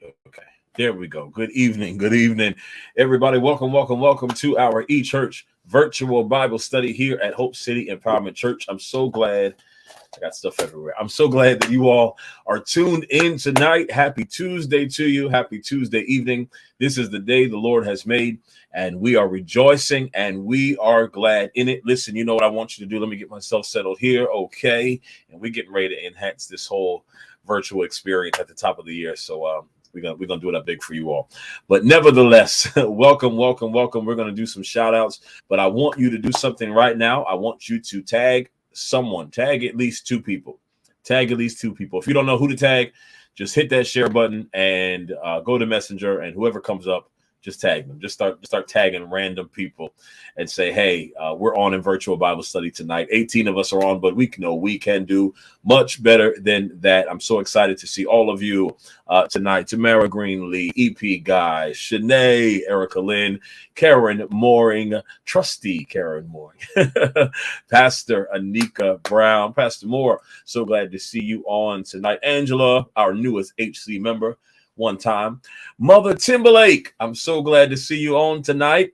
Okay, there we go. Good evening. Good evening, everybody. Welcome to our eChurch virtual Bible study here at Hope City Empowerment Church. I'm so glad. I got stuff everywhere. I'm so glad that you all are tuned in tonight. Happy Tuesday to you. Happy Tuesday evening. This is the day the Lord has made, and we are rejoicing and we are glad in it. Listen, you know what I want you to do. Let me get myself settled here. Okay. And we're getting ready to enhance this whole virtual experience at the top of the year. So, we're gonna do it up big for you all. But nevertheless, welcome. We're gonna do some shout outs, but I want you to do something right now. I want you to tag someone, tag at least two people. If you don't know who to tag, just hit that share button and go to Messenger, and whoever comes up, just tag them. Just start tagging random people and say, hey, we're on in virtual Bible study tonight. 18 of us are on, but we know we can do much better than that. I'm so excited to see all of you tonight. Tamara Greenlee, EP Guy, Shanae, Erica Lynn, Karen Mooring, Trusty Karen Mooring, Pastor Anika Brown, Pastor Moore. So glad to see you on tonight. Angela, our newest HC member. One time. Mother Timberlake, I'm so glad to see you on tonight.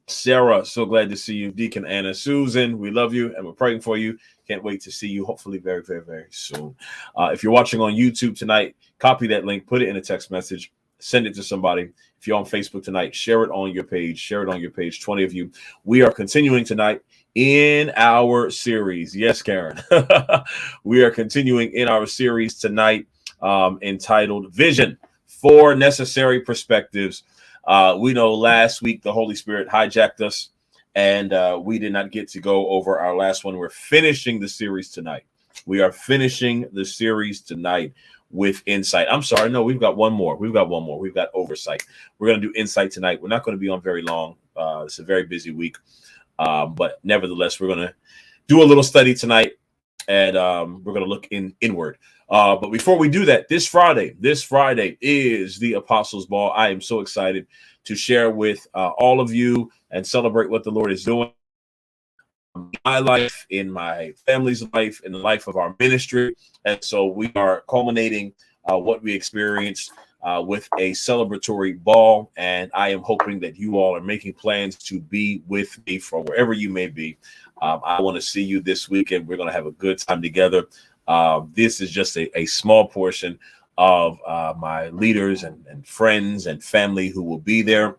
Sarah, so glad to see you. Deacon Anna, Susan, we love you and we're praying for you. Can't wait to see you hopefully very, very, very soon. If you're watching on YouTube tonight, copy that link, put it in a text message, send it to somebody. If you're on Facebook tonight, share it on your page. 20 of you. We are continuing tonight in our series. Yes, Karen. We are continuing in our series tonight. Entitled Vision, 4 Necessary Perspectives. We know last week the Holy Spirit hijacked us and we did not get to go over our last one. We're finishing the series tonight. We are finishing the series tonight with insight. I'm sorry. No, we've got one more. We've got oversight. We're going to do insight tonight. We're not going to be on very long. It's a very busy week. But nevertheless, we're going to do a little study tonight and we're going to look inward. But before we do that, this Friday is the Apostles' Ball. I am so excited to share with all of you and celebrate what the Lord is doing in my life, in my family's life, in the life of our ministry. And so we are culminating what we experienced with a celebratory ball. And I am hoping that you all are making plans to be with me from wherever you may be. I want to see you this weekend. We're going to have a good time together. This is just a small portion of my leaders and friends and family who will be there.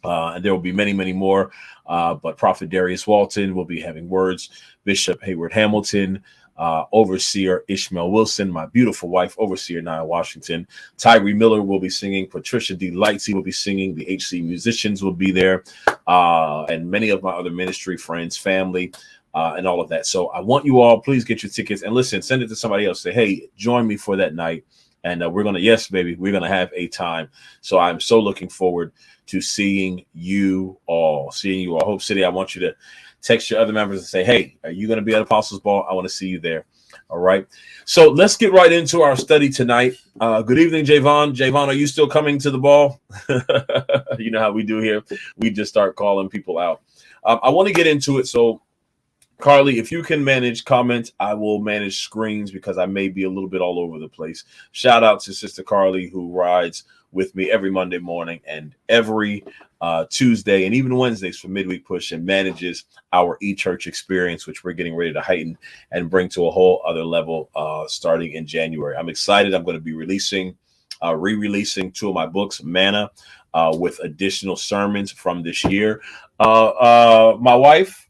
And there will be many, many more. But Prophet Darius Walton will be having words. Bishop Hayward Hamilton, Overseer Ishmael Wilson, my beautiful wife, Overseer Nia Washington. Tyree Miller will be singing. Patricia D. Lightsey will be singing. The HC musicians will be there. And many of my other ministry friends, family. And all of that. So I want you all, please get your tickets and listen, send it to somebody else. Say, hey, join me for that night. And we're going to have a time. So I'm so looking forward to seeing you all. Hope City, I want you to text your other members and say, hey, are you going to be at Apostles' Ball? I want to see you there. All right. So let's get right into our study tonight. Good evening, Javon. Javon, are you still coming to the ball? You know how we do here. We just start calling people out. I want to get into it. So Carly, if you can manage comments, I will manage screens because I may be a little bit all over the place. Shout out to Sister Carly, who rides with me every Monday morning and every Tuesday and even Wednesdays for Midweek Push and manages our eChurch experience, which we're getting ready to heighten and bring to a whole other level starting in January. I'm excited. I'm going to be re-releasing 2 of my books, Manna, with additional sermons from this year. My wife,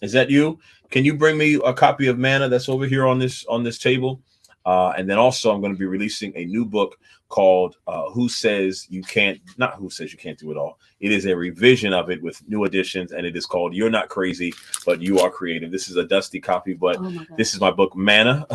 is that you? Can you bring me a copy of Manna that's over here on this table? And then also I'm going to be releasing a new book called Who Says You Can't Do It All. It is a revision of it with new additions, and it is called You're Not Crazy, But You Are Creative. This is a dusty copy, but this is my book, Manna,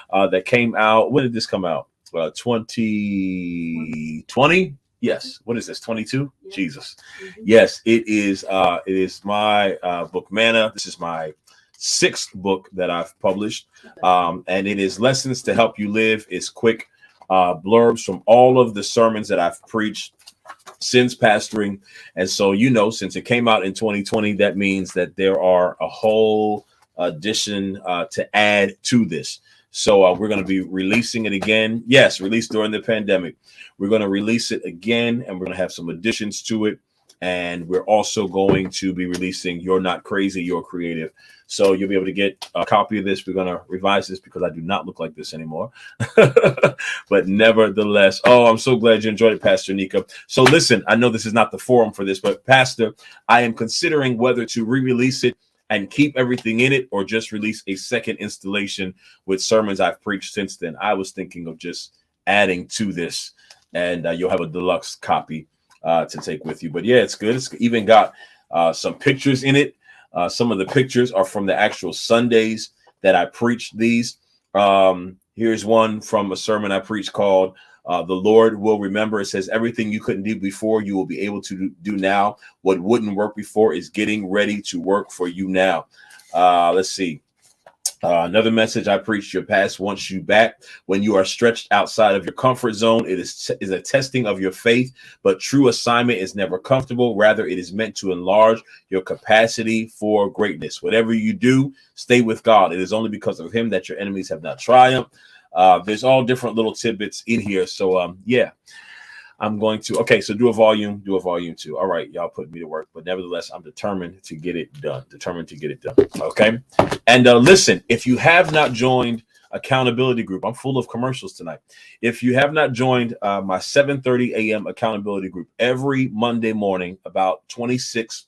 that came out. When did this come out? 2020? Yes. What is this? 22? Yeah. Jesus. Mm-hmm. Yes, it is. It is my book, Manna. This is my 6th book that I've published. And it is Lessons to Help You Live. It's quick blurbs from all of the sermons that I've preached since pastoring. And so, since it came out in 2020, that means that there are a whole addition to add to this. So we're going to be releasing it again. Yes, released during the pandemic. We're going to release it again, and we're going to have some additions to it. And we're also going to be releasing You're Not Crazy, You're Creative. So you'll be able to get a copy of this. We're going to revise this because I do not look like this anymore. But nevertheless, I'm so glad you enjoyed it, Pastor Nika. So listen, I know this is not the forum for this, but Pastor, I am considering whether to re-release it and keep everything in it or just release a second installation with sermons I've preached since then. I was thinking of just adding to this, and you'll have a deluxe copy to take with you. But yeah, it's good. It's even got some pictures in it. Some of the pictures are from the actual Sundays that I preached these. Here's one from a sermon I preached called The Lord Will Remember. It says, everything you couldn't do before, you will be able to do now. What wouldn't work before is getting ready to work for you now. Let's see. Another message I preached, your past wants you back. When you are stretched outside of your comfort zone, it is a testing of your faith, but true assignment is never comfortable. Rather, it is meant to enlarge your capacity for greatness. Whatever you do, stay with God. It is only because of him that your enemies have not triumphed. There's all different little tidbits in here. So, yeah. I'm going to, okay, so do a volume 2. All right, y'all put me to work, but nevertheless, I'm determined to get it done, okay? And listen, if you have not joined accountability group, I'm full of commercials tonight. If you have not joined my 7:30 a.m. accountability group, every Monday morning, about 26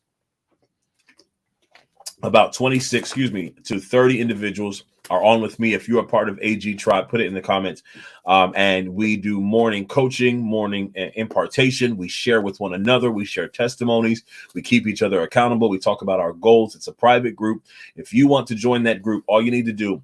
to 30 individuals are on with me. If you are part of AG Tribe, put it in the comments. And we do morning coaching, morning impartation. We share with one another. We share testimonies. We keep each other accountable. We talk about our goals. It's a private group. If you want to join that group, all you need to do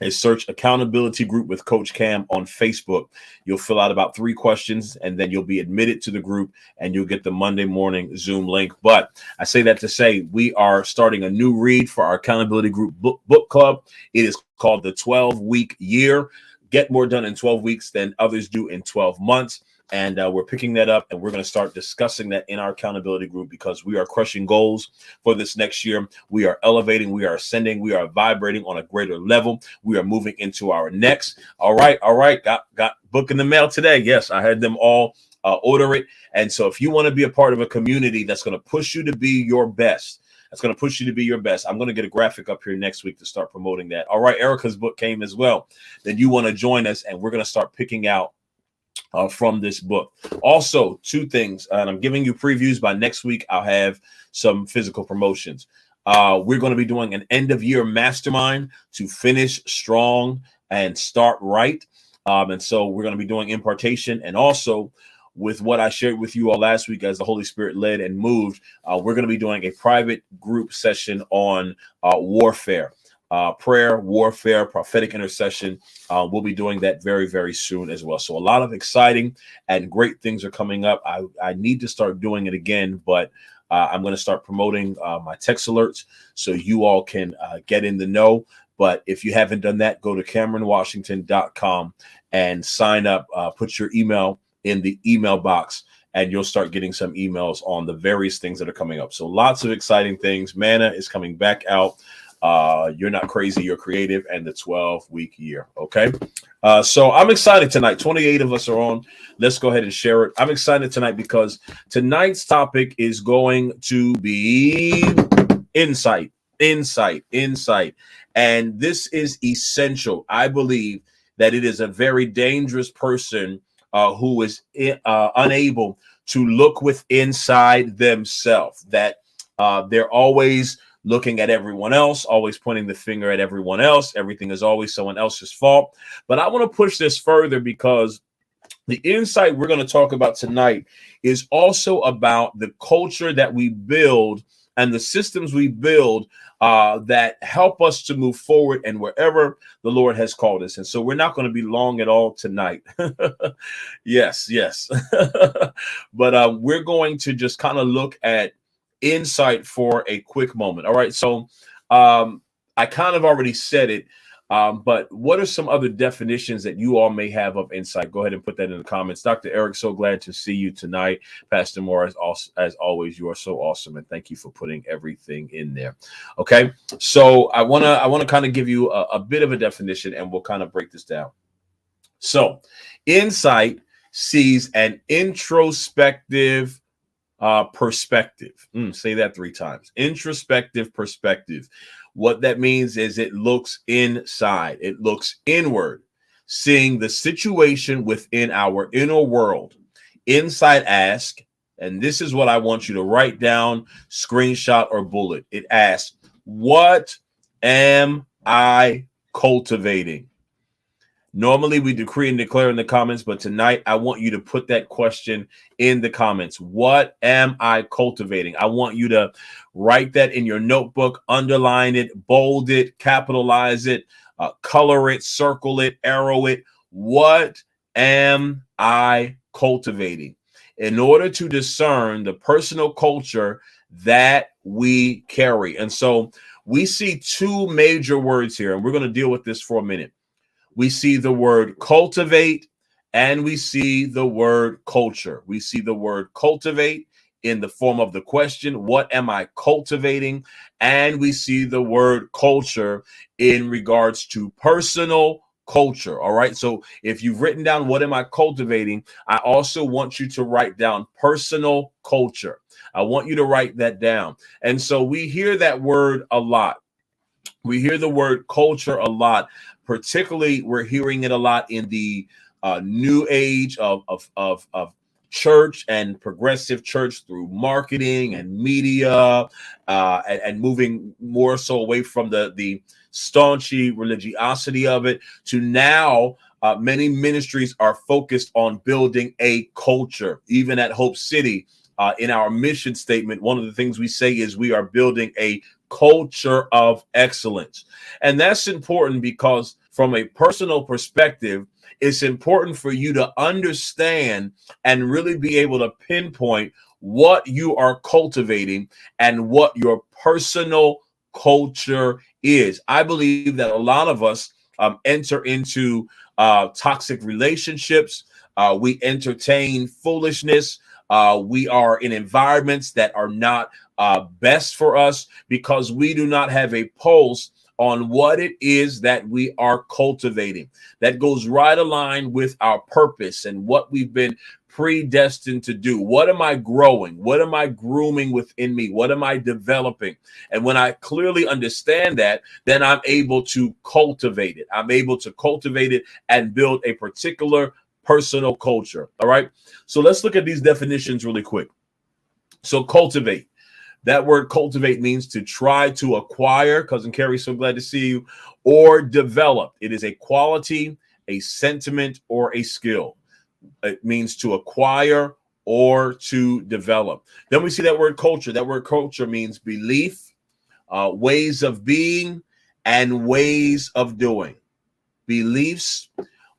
is search accountability group with Coach Cam on Facebook. You'll fill out about 3 questions, and then you'll be admitted to the group, and you'll get the Monday morning Zoom link. But I say that to say we are starting a new read for our accountability group book club. It is called the 12-week year. Get more done in 12 weeks than others do in 12 months. And we're picking that up, and we're going to start discussing that in our accountability group because we are crushing goals for this next year. We are elevating, we are ascending, we are vibrating on a greater level. We are moving into our next. All right. Got book in the mail today. Yes, I had them all order it. And so if you want to be a part of a community that's going to push you to be your best, I'm going to get a graphic up here next week to start promoting that. All right, Erica's book came as well. Then you want to join us, and we're going to start picking out from this book. Also, 2 things, and I'm giving you previews. By next week, I'll have some physical promotions. We're going to be doing an end-of-year mastermind to finish strong and start right. And so we're going to be doing impartation, and also with what I shared with you all last week as the Holy Spirit led and moved, we're going to be doing a private group session on warfare. Prayer, warfare, prophetic intercession. We'll be doing that very, very soon as well. So a lot of exciting and great things are coming up. I need to start doing it again, but I'm going to start promoting my text alerts so you all can get in the know. But if you haven't done that, go to CameronWashington.com and sign up. Put your email in the email box, and you'll start getting some emails on the various things that are coming up. So lots of exciting things. Manna is coming back out. You're Not Crazy, You're Creative, and the 12-week year. Okay. So I'm excited tonight. 28 of us are on. Let's go ahead and share it. I'm excited tonight because tonight's topic is going to be insight. And this is essential. I believe that it is a very dangerous person who is unable to look inside themselves, that they're always looking at everyone else, always pointing the finger at everyone else. Everything is always someone else's fault. But I want to push this further because the insight we're going to talk about tonight is also about the culture that we build and the systems we build that help us to move forward and wherever the Lord has called us. And so we're not going to be long at all tonight. Yes. But we're going to just kind of look at insight for a quick moment. All right. So I kind of already said it. But what are some other definitions that you all may have of insight? Go ahead and put that in the comments. Dr. Eric, so glad to see you tonight. Pastor Moore, as always, you are so awesome, and thank you for putting everything in there. Okay, so I wanna kind of give you a bit of a definition, and we'll kind of break this down. So, insight sees an introspective perspective. Say that 3 times. Introspective perspective. What that means is it looks inside. It looks inward, seeing the situation within our inner world. Insight asks, and this is what I want you to write down, screenshot, or bullet. It asks, what am I cultivating? Normally, we decree and declare in the comments, but tonight I want you to put that question in the comments. What am I cultivating? I want you to write that in your notebook, underline it, bold it, capitalize it, color it, circle it, arrow it. What am I cultivating? In order to discern the personal culture that we carry. And so we see 2 major words here, and we're going to deal with this for a minute. We see the word cultivate and we see the word culture. We see the word cultivate in the form of the question, what am I cultivating? And we see the word culture in regards to personal culture. All right. So if you've written down what am I cultivating, I also want you to write down personal culture. I want you to write that down. And so we hear that word a lot. We hear the word culture a lot. Particularly, we're hearing it a lot in the new age of church and progressive church through marketing and media, and moving more so away from the staunchy religiosity of it to now. Many ministries are focused on building a culture. Even at Hope City, in our mission statement, one of the things we say is we are building a culture of excellence. And that's important because from a personal perspective, it's important for you to understand and really be able to pinpoint what you are cultivating and what your personal culture is. I believe that a lot of us enter into toxic relationships. We entertain foolishness. We are in environments that are not best for us because we do not have a pulse on what it is that we are cultivating. That goes right aligned with our purpose and what we've been predestined to do. What am I growing? What am I grooming within me? What am I developing? And when I clearly understand that, then I'm able to cultivate it. I'm able to cultivate it and build a particular personal culture. All right. So let's look at these definitions really quick. So cultivate. That word cultivate means to try to acquire. Cousin Carrie, so glad to see you. Or develop. It is a quality, a sentiment, or a skill. It means to acquire or to develop. Then we see that word culture. That word culture means belief, ways of being, and ways of doing. Beliefs,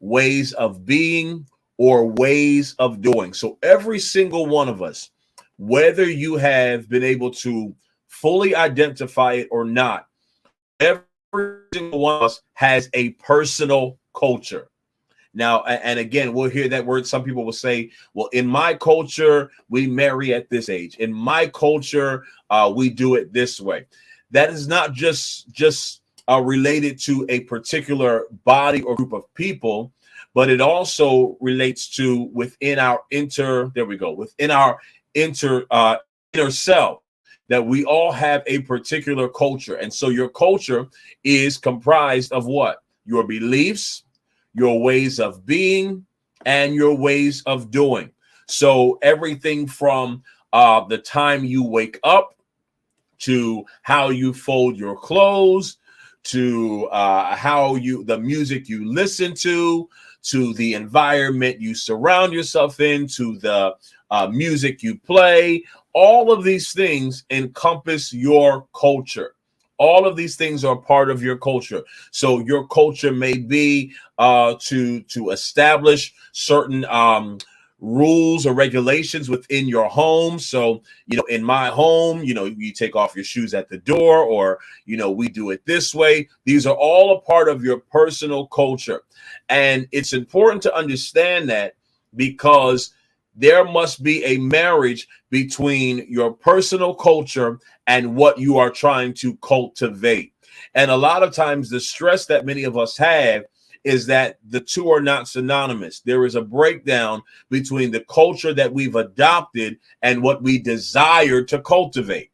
ways of being, or ways of doing. So every single one of us, whether you have been able to fully identify it or not, every single one of us has a personal culture. Now, and again, we'll hear that word. Some people will say, well, in my culture, we marry at this age. In my culture, we do it this way. That is not just related to a particular body or group of people, but it also relates to within our within our inner self, that we all have a particular culture. And so your culture is comprised of what? Your beliefs, your ways of being, and your ways of doing. So everything from the time you wake up to how you fold your clothes, to the music you listen to the environment you surround yourself in, to the music you play. All of these things encompass your culture. All of these things are part of your culture. So your culture may be to establish certain rules or regulations within your home. So, in my home, you take off your shoes at the door, or, we do it this way. These are all a part of your personal culture. And it's important to understand that, because there must be a marriage between your personal culture and what you are trying to cultivate. And a lot of times the stress that many of us have is that the two are not synonymous. There is a breakdown between the culture that we've adopted and what we desire to cultivate.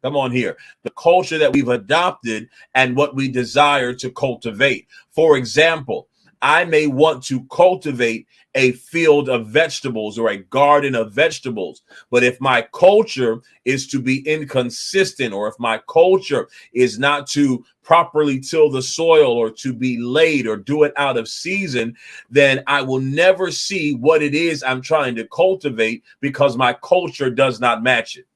Come on here. The culture that we've adopted and what we desire to cultivate. For example, I may want to cultivate a field of vegetables or a garden of vegetables. But if my culture is to be inconsistent, or if my culture is not to properly till the soil, or to be late, or do it out of season, then I will never see what it is I'm trying to cultivate, because my culture does not match it.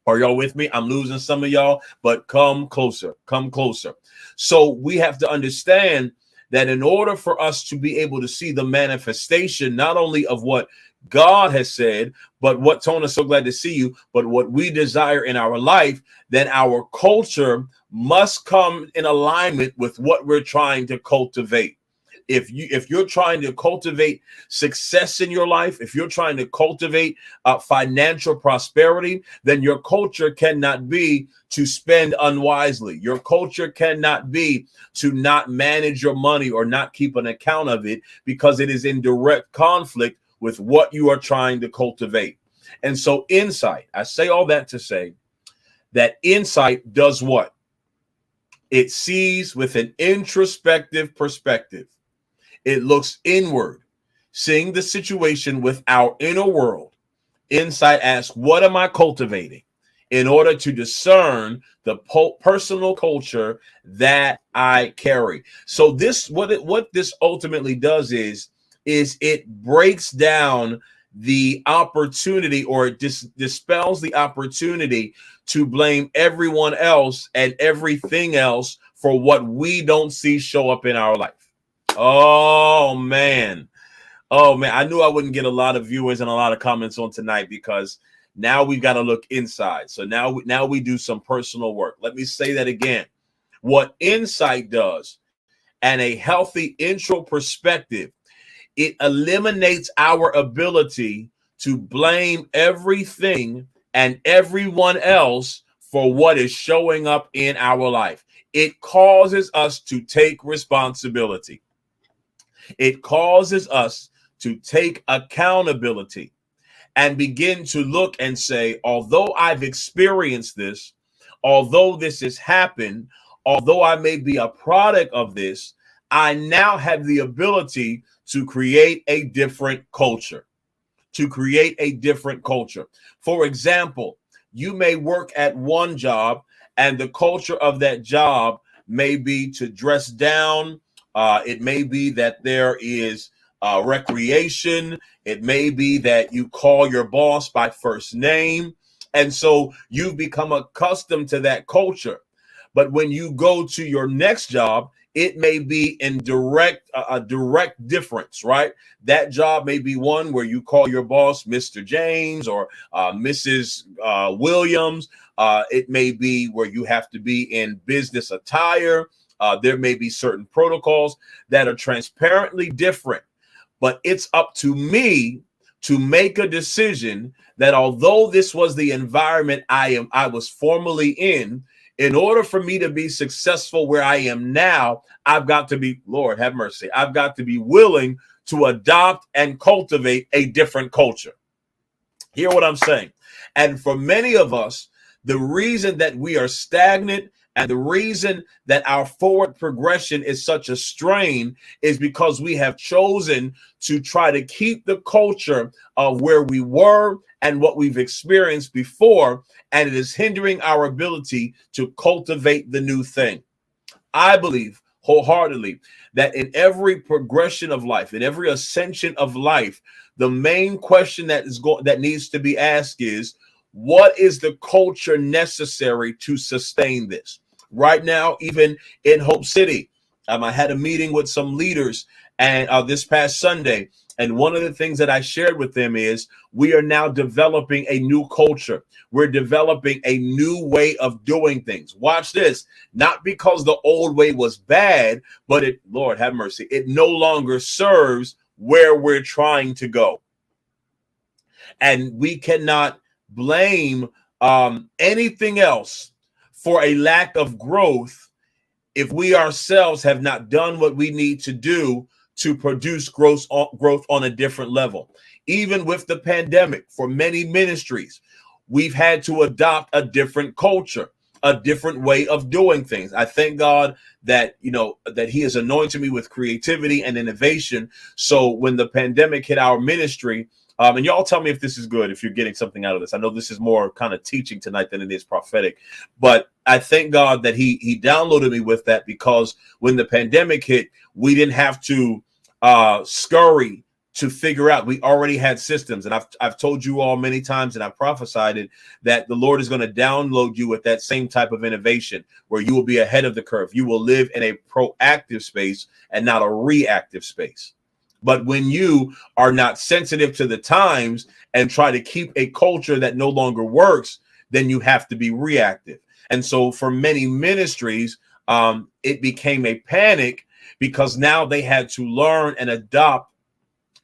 Are y'all with me? I'm losing some of y'all, but come closer, come closer. So we have to understand that in order for us to be able to see the manifestation, not only of what God has said, but what, Tona, so glad to see you, but what we desire in our life, then our culture must come in alignment with what we're trying to cultivate. If you're trying to cultivate success in your life, if you're trying to cultivate financial prosperity, then your culture cannot be to spend unwisely. Your culture cannot be to not manage your money or not keep an account of it, because it is in direct conflict with what you are trying to cultivate. And so insight, I say all that to say that insight does what? It sees with an introspective perspective. It looks inward, seeing the situation with our inner world. Insight asks, what am I cultivating in order to discern the personal culture that I carry? So this, what this ultimately does is it breaks down the opportunity, or it dispels the opportunity to blame everyone else and everything else for what we don't see show up in our life. Oh man. I knew I wouldn't get a lot of viewers and a lot of comments on tonight, because now we've got to look inside. So now we do some personal work. Let me say that again. What insight does, and a healthy intro perspective, it eliminates our ability to blame everything and everyone else for what is showing up in our life. It causes us to take responsibility. It causes us to take accountability and begin to look and say, although I've experienced this, although this has happened, although I may be a product of this, I now have the ability to create a different culture, to create a different culture. For example, you may work at one job and the culture of that job may be to dress down. It may be that there is recreation. It may be that you call your boss by first name. And so you've become accustomed to that culture. But when you go to your next job, it may be in a direct difference, right? That job may be one where you call your boss Mr. James or Mrs. Williams. It may be where you have to be in business attire. There may be certain protocols that are transparently different, but it's up to me to make a decision that although this was the environment I was formerly in order for me to be successful where I am now, I've got to be, Lord have mercy, I've got to be willing to adopt and cultivate a different culture. Hear what I'm saying? And for many of us, the reason that we are stagnant and the reason that our forward progression is such a strain is because we have chosen to try to keep the culture of where we were and what we've experienced before, and it is hindering our ability to cultivate the new thing. I believe wholeheartedly that in every progression of life, in every ascension of life, the main question that needs to be asked is, what is the culture necessary to sustain this? Right now, even in Hope City, I had a meeting with some leaders and this past Sunday, And one of the things that I shared with them is we are now developing a new culture. We're developing a new way of doing things. Watch this. Not because the old way was bad, but it, Lord have mercy, it no longer serves where we're trying to go. And we cannot blame anything else for a lack of growth if we ourselves have not done what we need to do to produce growth on a different level. Even with the pandemic, for many ministries, we've had to adopt a different culture, a different way of doing things. I thank God that, that he has anointed me with creativity and innovation. So when the pandemic hit our ministry, and y'all tell me if this is good, if you're getting something out of this. I know this is more kind of teaching tonight than it is prophetic, but I thank God that he downloaded me with that, because when the pandemic hit, we didn't have to scurry to figure out. We already had systems. And I've told you all many times, and I've prophesied it, that the Lord is going to download you with that same type of innovation where you will be ahead of the curve. You will live in a proactive space and not a reactive space. But when you are not sensitive to the times and try to keep a culture that no longer works, then you have to be reactive. And so for many ministries, it became a panic, because now they had to learn and adopt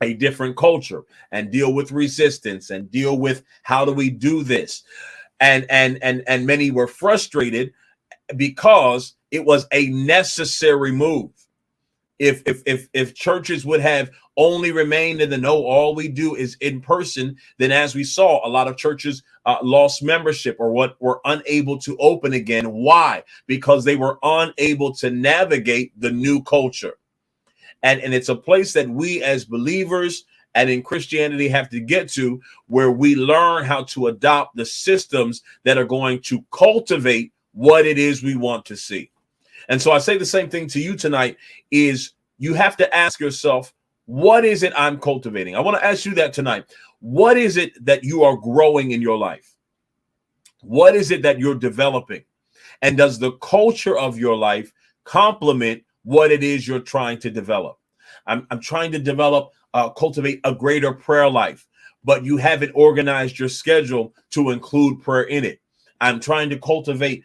a different culture and deal with resistance and deal with how do we do this. And many were frustrated because it was a necessary move. If churches would have only remained in the no, all we do is in person, then as we saw, a lot of churches lost membership or were unable to open again. Why? Because they were unable to navigate the new culture. And it's a place that we as believers and in Christianity have to get to, where we learn how to adopt the systems that are going to cultivate what it is we want to see. And so I say the same thing to you tonight, is you have to ask yourself, what is it I'm cultivating? I want to ask you that tonight. What is it that you are growing in your life? What is it that you're developing? And does the culture of your life complement what it is you're trying to develop? I'm trying to cultivate a greater prayer life, but you haven't organized your schedule to include prayer in it. I'm trying to cultivate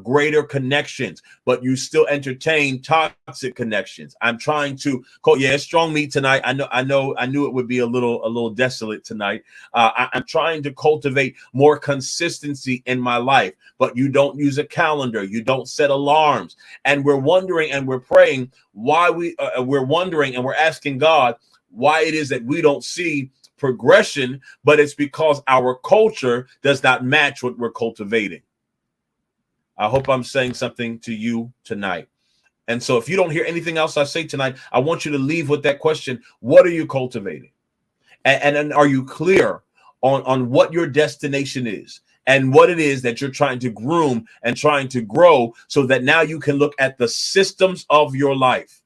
greater connections, but you still entertain toxic connections. I'm trying to it's strong meat tonight. I knew it would be a little desolate tonight. I'm trying to cultivate more consistency in my life, but you don't use a calendar. You don't set alarms. And we're wondering and we're praying why we're wondering and we're asking God why it is that we don't see progression, but it's because our culture does not match what we're cultivating. I hope I'm saying something to you tonight. And so if you don't hear anything else I say tonight, I want you to leave with that question. What are you cultivating? And are you clear on what your destination is and what it is that you're trying to groom and trying to grow, so that now you can look at the systems of your life.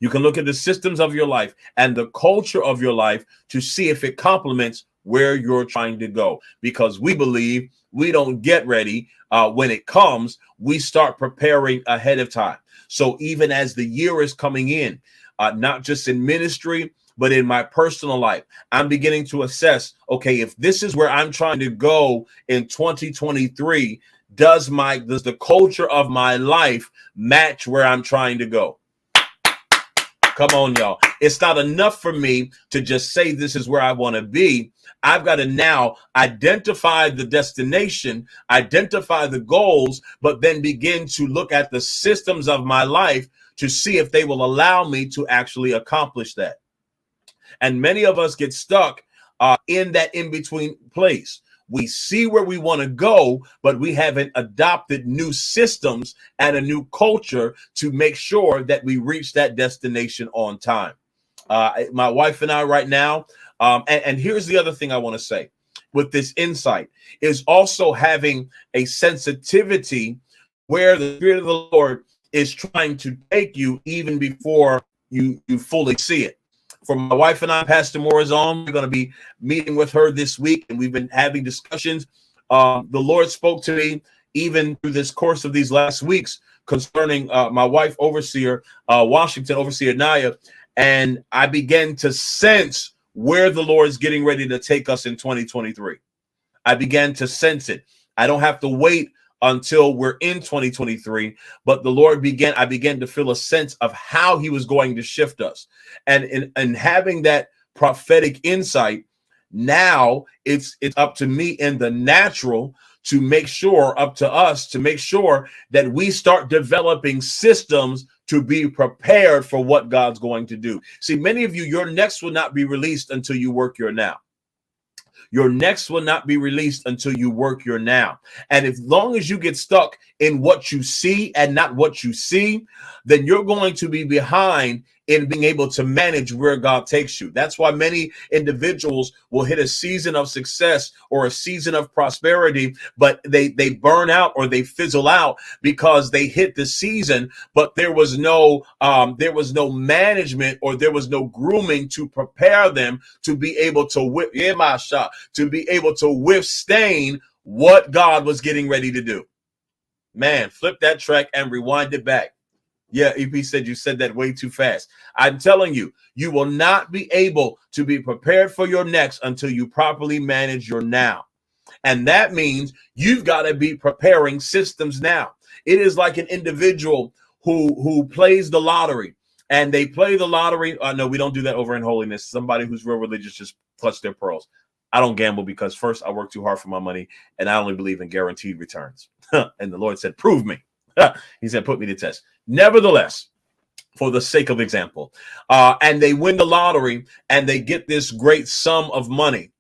You can look at the systems of your life and the culture of your life to see if it complements where you're trying to go. Because we believe we don't get ready when it comes. We start preparing ahead of time. So even as the year is coming in, not just in ministry, but in my personal life, I'm beginning to assess, okay, if this is where I'm trying to go in 2023, does the culture of my life match where I'm trying to go? Come on, y'all. It's not enough for me to just say this is where I want to be. I've got to now identify the destination, identify the goals, but then begin to look at the systems of my life to see if they will allow me to actually accomplish that. And many of us get stuck in that in-between place. We see where we want to go, but we haven't adopted new systems and a new culture to make sure that we reach that destination on time. My wife and I right now, and here's the other thing I want to say with this insight, is also having a sensitivity where the Spirit of the Lord is trying to take you even before you fully see it. For my wife and I, Pastor Moore is on. We're going to be meeting with her this week, and we've been having discussions. The Lord spoke to me even through this course of these last weeks concerning my wife, Overseer Washington, Overseer Naya, And I began to sense where the Lord is getting ready to take us in 2023. I began to sense it. I don't have to wait until we're in 2023, but I began to feel a sense of how he was going to shift us. And in having that prophetic insight, now it's up to me in the natural to make sure, up to us to make sure that we start developing systems to be prepared for what God's going to do. See, many of you, your next will not be released until you work your now. Your next will not be released until you work your now. And as long as you get stuck in what you see and not what you see, then you're going to be behind in being able to manage where God takes you. That's why many individuals will hit a season of success or a season of prosperity, but they burn out or they fizzle out because they hit the season, but there was no management or there was no grooming to prepare them to be able to withstand what God was getting ready to do. Man, flip that track and rewind it back. Yeah, EP said you said that way too fast. I'm telling you, you will not be able to be prepared for your next until you properly manage your now. And that means you've got to be preparing systems now. It is like an individual who plays the lottery, and they play the lottery. No, we don't do that over in Holiness. Somebody who's real religious just clutch their pearls. I don't gamble because first, I work too hard for my money, and I only believe in guaranteed returns. And the Lord said, prove me. He said, put me to test. Nevertheless, for the sake of example, and they win the lottery and they get this great sum of money.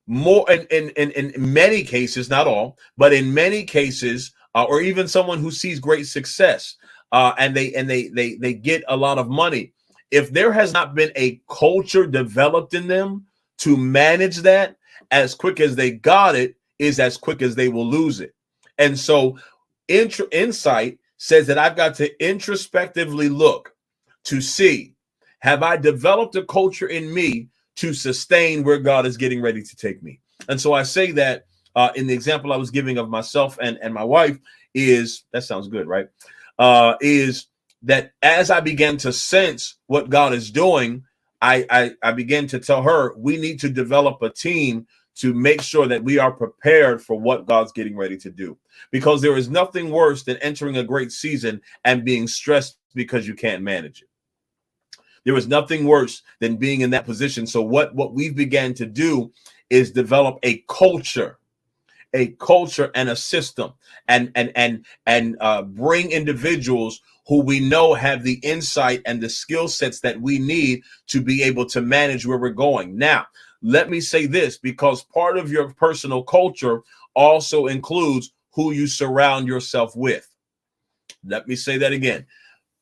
More in many cases, not all, but in many cases, or even someone who sees great success, and they get a lot of money. If there has not been a culture developed in them to manage that, as quick as they got it is as quick as they will lose it. And so insight says that I've got to introspectively look to see, have I developed a culture in me to sustain where God is getting ready to take me? And so I say that in the example I was giving of myself and my wife is, that sounds good, right? Is that as I began to sense what God is doing, I began to tell her we need to develop a team to make sure that we are prepared for what God's getting ready to do. Because there is nothing worse than entering a great season and being stressed because you can't manage it. There is nothing worse than being in that position. So what we've began to do is develop a culture and a system and bring individuals who we know have the insight and the skill sets that we need to be able to manage where we're going. Now, let me say this, because part of your personal culture also includes who you surround yourself with. Let me say that again.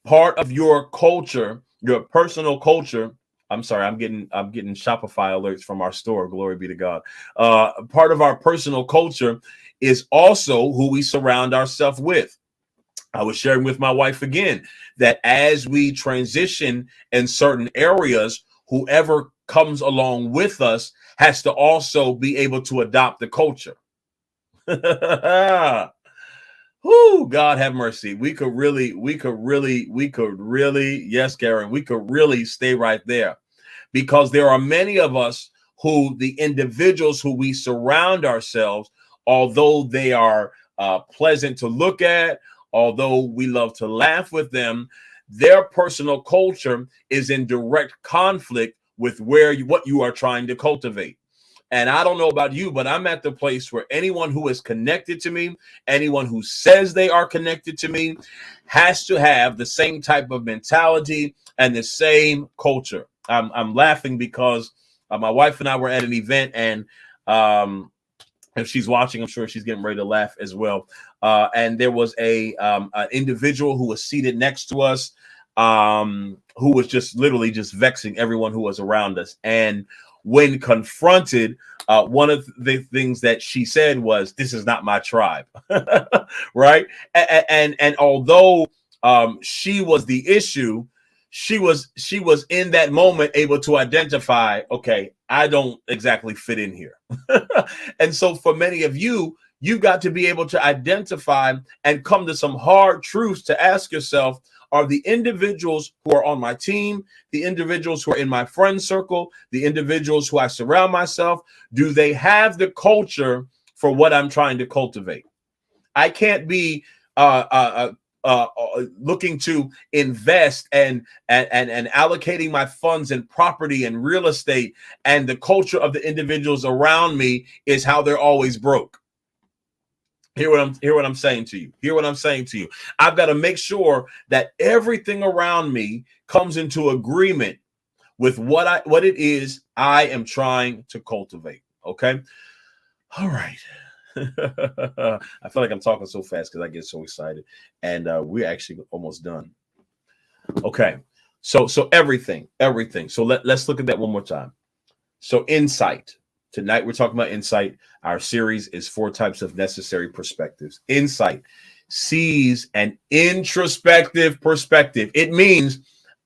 Part of your culture, your personal culture. I'm sorry, I'm getting Shopify alerts from our store. Glory be to God. Part of our personal culture is also who we surround ourselves with. I was sharing with my wife again that as we transition in certain areas, whoever comes along with us has to also be able to adopt the culture. Whoo, God have mercy. We could really, yes, Karen, we could really stay right there, because there are many of us who the individuals who we surround ourselves, although they are pleasant to look at, although we love to laugh with them, their personal culture is in direct conflict with what you are trying to cultivate. And I don't know about you, but I'm at the place where anyone who is connected to me, anyone who says they are connected to me, has to have the same type of mentality and the same culture. I'm laughing because my wife and I were at an event, and if she's watching, I'm sure she's getting ready to laugh as well. And there was an individual who was seated next to us, who was just literally just vexing everyone who was around us. And when confronted, one of the things that she said was, "This is not my tribe," right? And although she was the issue, she was in that moment able to identify, okay, I don't exactly fit in here. And so for many of you, You've got to be able to identify and come to some hard truths to ask yourself, are the individuals who are on my team, the individuals who are in my friend circle, the individuals who I surround myself, do they have the culture for what I'm trying to cultivate? I can't be looking to invest and allocating my funds in property and real estate, and the culture of the individuals around me is how they're always broke. Hear what I'm saying to you. Hear what I'm saying to you. I've got to make sure that everything around me comes into agreement with what it is I am trying to cultivate. Okay. All right. I feel like I'm talking so fast because I get so excited, and we're actually almost done. Okay. So everything. So let's look at that one more time. So insight. Tonight, we're talking about insight. Our series is 4 types of necessary perspectives. Insight sees an introspective perspective. It means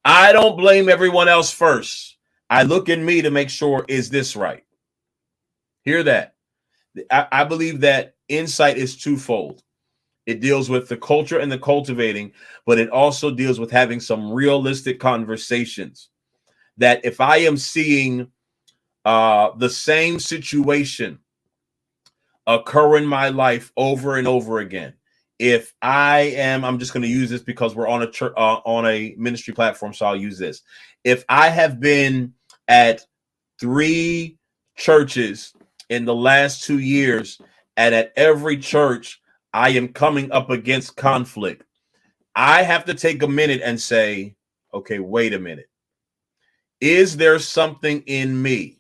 I don't blame everyone else first. I look in me to make sure, is this right? Hear that? I believe that insight is twofold. It deals with the culture and the cultivating, but it also deals with having some realistic conversations. That if I am seeing the same situation occur in my life over and over again. If I'm just going to use this because we're on a ministry platform, so I'll use this. If I have been at 3 churches in the last 2 years, and at every church I am coming up against conflict, I have to take a minute and say, okay, wait a minute. Is there something in me?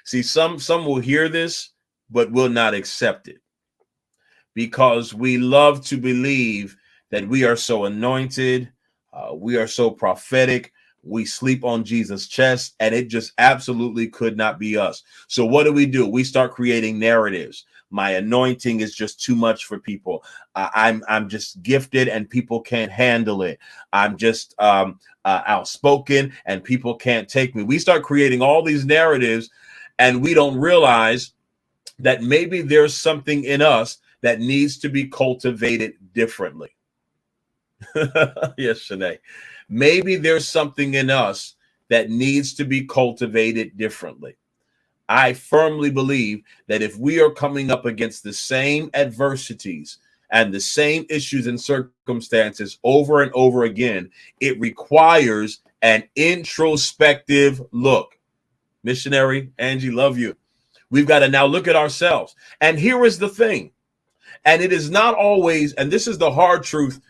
See, some will hear this, but will not accept it, because we love to believe that we are so anointed, we are so prophetic, we sleep on Jesus' chest, and it just absolutely could not be us. So what do? We start creating narratives. My anointing is just too much for people. I'm just gifted and people can't handle it. I'm just outspoken and people can't take me. We start creating all these narratives, and we don't realize that maybe there's something in us that needs to be cultivated differently. Yes, Shanae. Maybe there's something in us that needs to be cultivated differently. I firmly believe that if we are coming up against the same adversities and the same issues and circumstances over and over again, it requires an introspective look. Missionary Angie, love you. We've got to now look at ourselves. And here is the thing. And it is not always, and this is the hard truth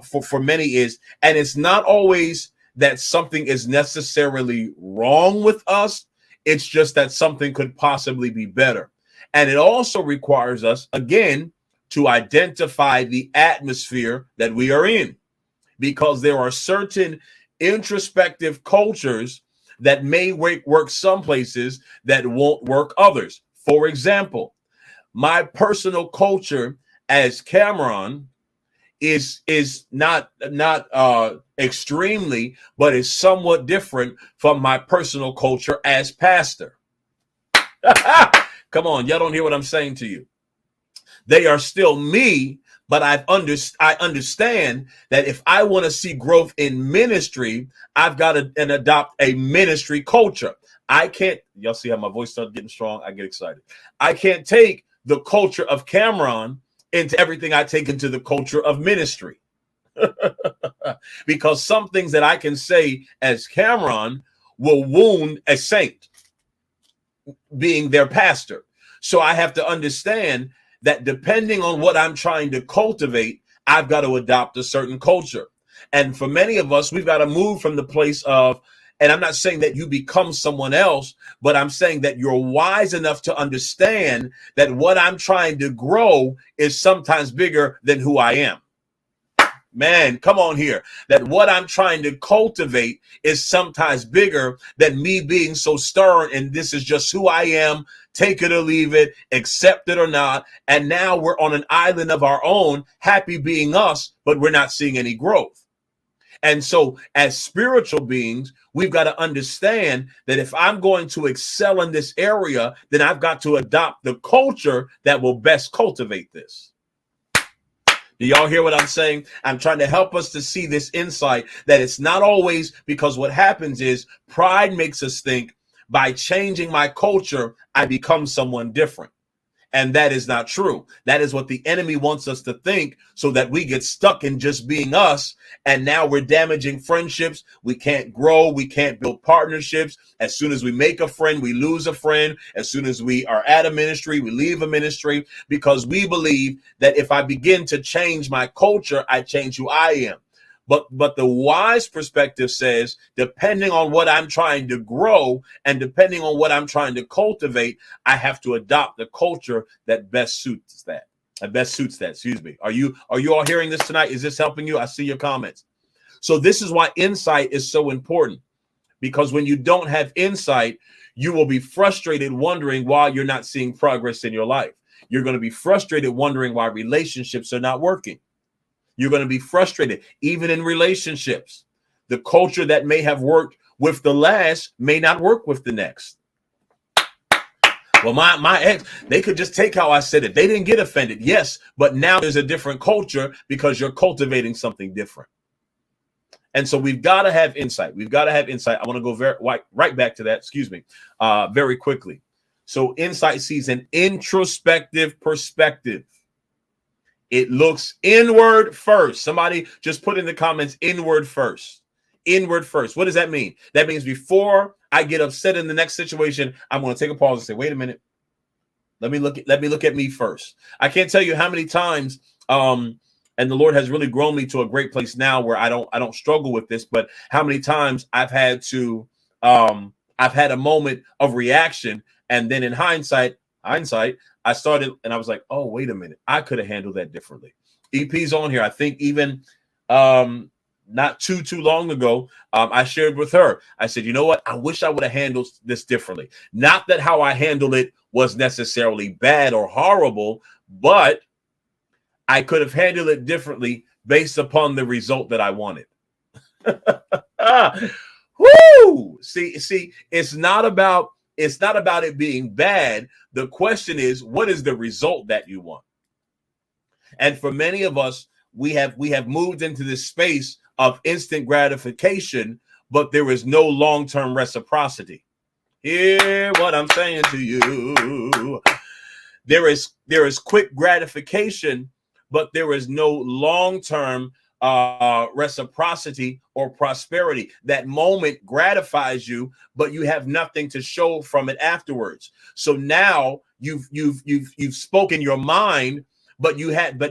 for many is, and it's not always that something is necessarily wrong with us. It's just that something could possibly be better. And it also requires us, again, to identify the atmosphere that we are in, because there are certain introspective cultures that may work some places that won't work others. For example, my personal culture as Cameron is not extremely, but is somewhat different from my personal culture as pastor. Come on, y'all don't hear what I'm saying to you. They are still me, but I understand that if I want to see growth in ministry, I've got to adopt a ministry culture. I can't, y'all see how my voice started getting strong? I get excited. I can't take the culture of Cameron into everything I take into the culture of ministry. Because some things that I can say as Cameron will wound a saint being their pastor. So I have to understand that depending on what I'm trying to cultivate, I've got to adopt a certain culture. And for many of us, we've got to move from the place of, and I'm not saying that you become someone else, but I'm saying that you're wise enough to understand that what I'm trying to grow is sometimes bigger than who I am. Man, come on here. That what I'm trying to cultivate is sometimes bigger than me being so stern, and this is just who I am, take it or leave it, accept it or not. And now we're on an island of our own, happy being us, but we're not seeing any growth. And so as spiritual beings, we've got to understand that if I'm going to excel in this area, then I've got to adopt the culture that will best cultivate this. Do y'all hear what I'm saying? I'm trying to help us to see this insight that it's not always, because what happens is pride makes us think by changing my culture, I become someone different. And that is not true. That is what the enemy wants us to think, so that we get stuck in just being us. And now we're damaging friendships. We can't grow. We can't build partnerships. As soon as we make a friend, we lose a friend. As soon as we are at a ministry, we leave a ministry, because we believe that if I begin to change my culture, I change who I am. But the wise perspective says, depending on what I'm trying to grow and depending on what I'm trying to cultivate, I have to adopt the culture that best suits that. Excuse me. Are you all hearing this tonight? Is this helping you? I see your comments. So this is why insight is so important, because when you don't have insight, you will be frustrated wondering why you're not seeing progress in your life. You're going to be frustrated wondering why relationships are not working. You're going to be frustrated, even in relationships. The culture that may have worked with the last may not work with the next. Well, my ex, they could just take how I said it. They didn't get offended. Yes, but now there's a different culture because you're cultivating something different. And so we've got to have insight. We've got to have insight. I want to go right back to that, very quickly. So insight sees an introspective perspective. It looks inward first. Somebody just put in the comments, inward first. Inward first. What does that mean? That means before I get upset in the next situation, I'm going to take a pause and say, wait a minute. Let me look at me first. I can't tell you how many times, and the Lord has really grown me to a great place now where I don't struggle with this, but how many times I've had a moment of reaction, and then in hindsight, I started and I was like, oh, wait a minute. I could have handled that differently. EP's on here. I think even not too long ago, I shared with her. I said, you know what? I wish I would have handled this differently. Not that how I handled it was necessarily bad or horrible, but I could have handled it differently based upon the result that I wanted. Woo! See, it's not about it being bad. The question is, what is the result that you want? And for many of us, we have moved into this space of instant gratification, but there is no long-term reciprocity. Hear what I'm saying to you. There is quick gratification, but there is no long-term reciprocity or prosperity. That moment gratifies you, but you have nothing to show from it afterwards. So now you've spoken your mind, but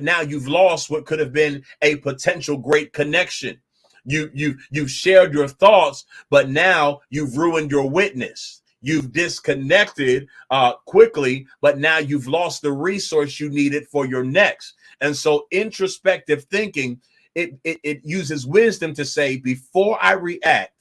now you've lost what could have been a potential great connection. You've shared your thoughts, but now you've ruined your witness. You've disconnected quickly, but now you've lost the resource you needed for your next. And so introspective thinking, it uses wisdom to say, before I react,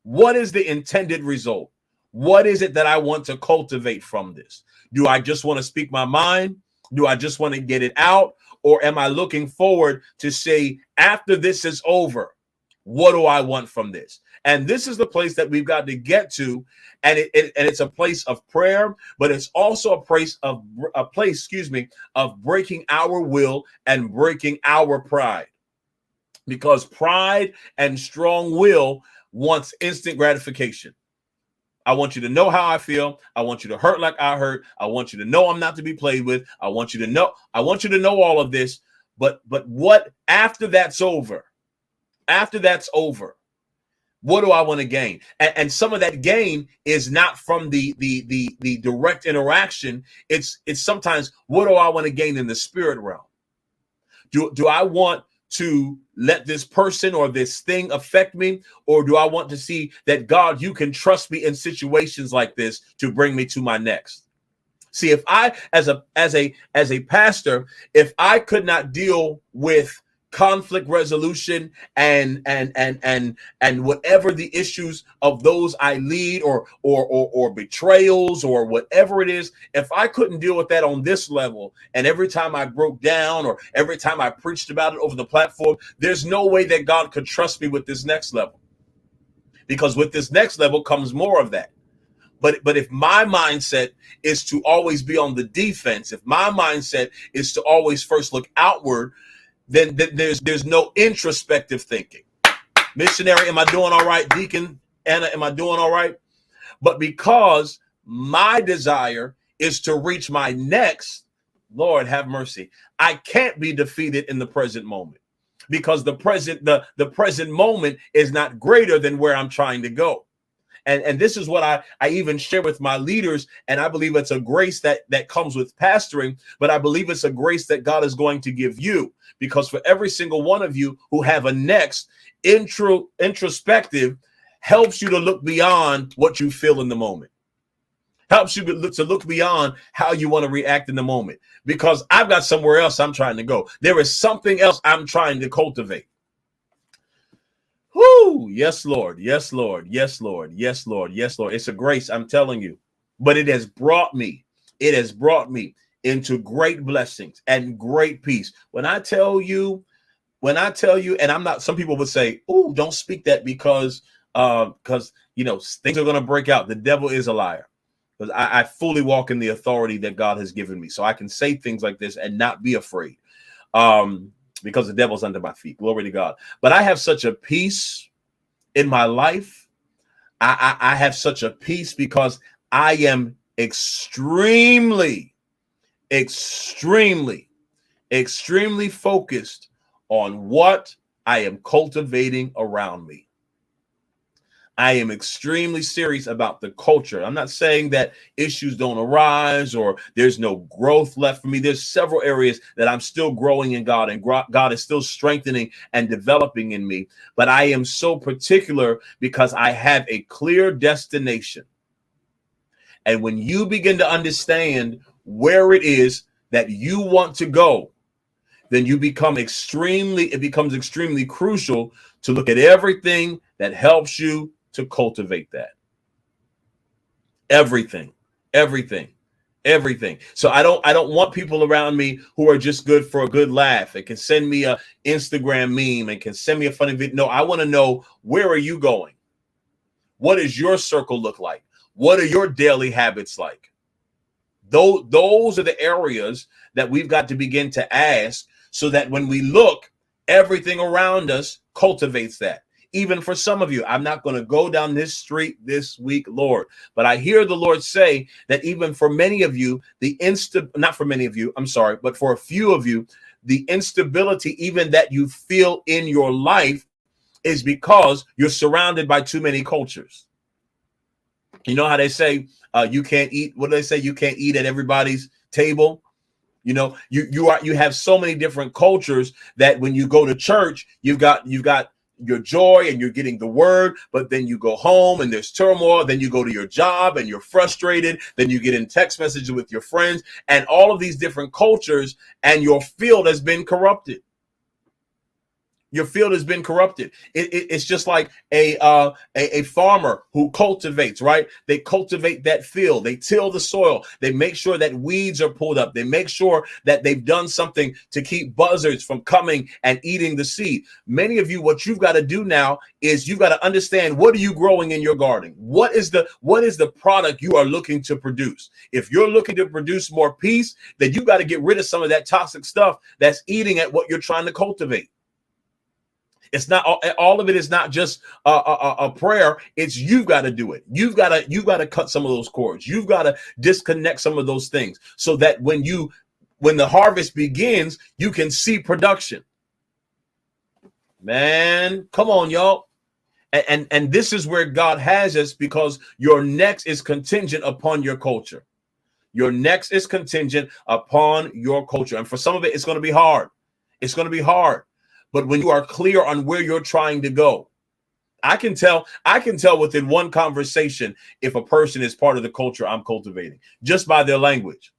what is the intended result? What is it that I want to cultivate from this? Do I just want to speak my mind? Do I just want to get it out? Or am I looking forward to say, after this is over, what do I want from this? And this is the place that we've got to get to. And it's a place of prayer, but it's also a place of breaking our will and breaking our pride. Because pride and strong will wants instant gratification. I want you to know how I feel. I want you to hurt like I hurt. I want you to know I'm not to be played with. I want you to know all of this. But what after that's over? After that's over, what do I want to gain? And some of that gain is not from the direct interaction. It's sometimes, what do I want to gain in the spirit realm? Do I want to let this person or this thing affect me? Or do I want to see that, God, you can trust me in situations like this to bring me to my next? See, if I, as a pastor, if I could not deal with conflict resolution, and whatever the issues of those I lead, or betrayals, or whatever it is, if I couldn't deal with that on this level, and every time I broke down or every time I preached about it over the platform, there's no way that God could trust me with this next level, because with this next level comes more of that. But if my mindset is to always be on the defense, if my mindset is to always first look outward, then there's no introspective thinking. Missionary, am I doing all right? Deacon Anna, am I doing all right? But because my desire is to reach my next, Lord have mercy, I can't be defeated in the present moment, because the present moment is not greater than where I'm trying to go. And this is what I even share with my leaders. And I believe it's a grace that comes with pastoring, but I believe it's a grace that God is going to give you, because for every single one of you who have a next, introspective helps you to look beyond what you feel in the moment, helps you to look beyond how you want to react in the moment, because I've got somewhere else I'm trying to go. There is something else I'm trying to cultivate. Whoo! Yes, Lord. Yes, Lord. Yes, Lord. Yes, Lord. Yes, Lord. It's a grace, I'm telling you. But it has brought me into great blessings and great peace. When I tell you, and I'm not, some people would say, "Oh, don't speak that because things are going to break out." The devil is a liar, because I fully walk in the authority that God has given me. So I can say things like this and not be afraid. Because the devil's under my feet. Glory to God. But I have such a peace in my life. I have such a peace because I am extremely focused on what I am cultivating around me. I am extremely serious about the culture. I'm not saying that issues don't arise or there's no growth left for me. There's several areas that I'm still growing in God, and God is still strengthening and developing in me. But I am so particular because I have a clear destination. And when you begin to understand where it is that you want to go, then it becomes extremely crucial to look at everything that helps you to cultivate that. Everything. So I don't want people around me who are just good for a good laugh and can send me a Instagram meme and can send me a funny video. No, I want to know, where are you going? What does your circle look like? What are your daily habits like? Those are the areas that we've got to begin to ask, so that when we look, everything around us cultivates that. Even for some of you, I'm not going to go down this street this week, Lord, but I hear the Lord say that even for many of you, not for many of you, I'm sorry, but for a few of you, the instability even that you feel in your life is because you're surrounded by too many cultures. You know how they say you can't eat? What do they say? You can't eat at everybody's table. You know, you have so many different cultures that when you go to church, you've got your joy and you're getting the word, but then you go home and there's turmoil. Then you go to your job and you're frustrated. Then you get in text messages with your friends and all of these different cultures, and your field has been corrupted. Your field has been corrupted. It's just like a farmer who cultivates, right? They cultivate that field. They till the soil. They make sure that weeds are pulled up. They make sure that they've done something to keep buzzards from coming and eating the seed. Many of you, what you've got to do now is you've got to understand, what are you growing in your garden? What is the product you are looking to produce? If you're looking to produce more peace, then you got to get rid of some of that toxic stuff that's eating at what you're trying to cultivate. It's not all of it is not just a prayer. It's you've got to do it. You've got to cut some of those cords. You've got to disconnect some of those things so that when the harvest begins, you can see production. Man, come on, y'all. And this is where God has us, because your next is contingent upon your culture. Your next is contingent upon your culture. And for some of it, it's going to be hard. It's going to be hard. But when you are clear on where you're trying to go, I can tell within one conversation if a person is part of the culture I'm cultivating, just by their language.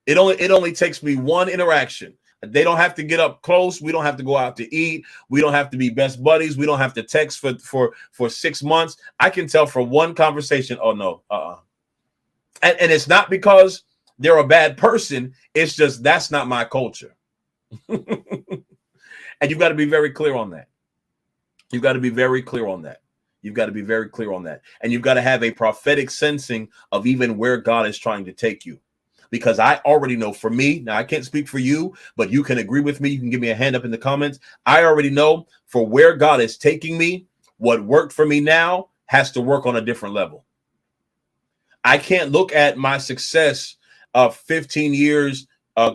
It only takes me one interaction. They don't have to get up close. We don't have to go out to eat. We don't have to be best buddies. We don't have to text for 6 months. I can tell from one conversation, oh no, and it's not because they're a bad person. It's just that's not my culture. And you've got to be very clear on that. You've got to be very clear on that. You've got to be very clear on that. And you've got to have a prophetic sensing of even where God is trying to take you. Because I already know, for me, now I can't speak for you, but you can agree with me. You can give me a hand up in the comments. I already know for where God is taking me, what worked for me now has to work on a different level. I can't look at my success of 15 years,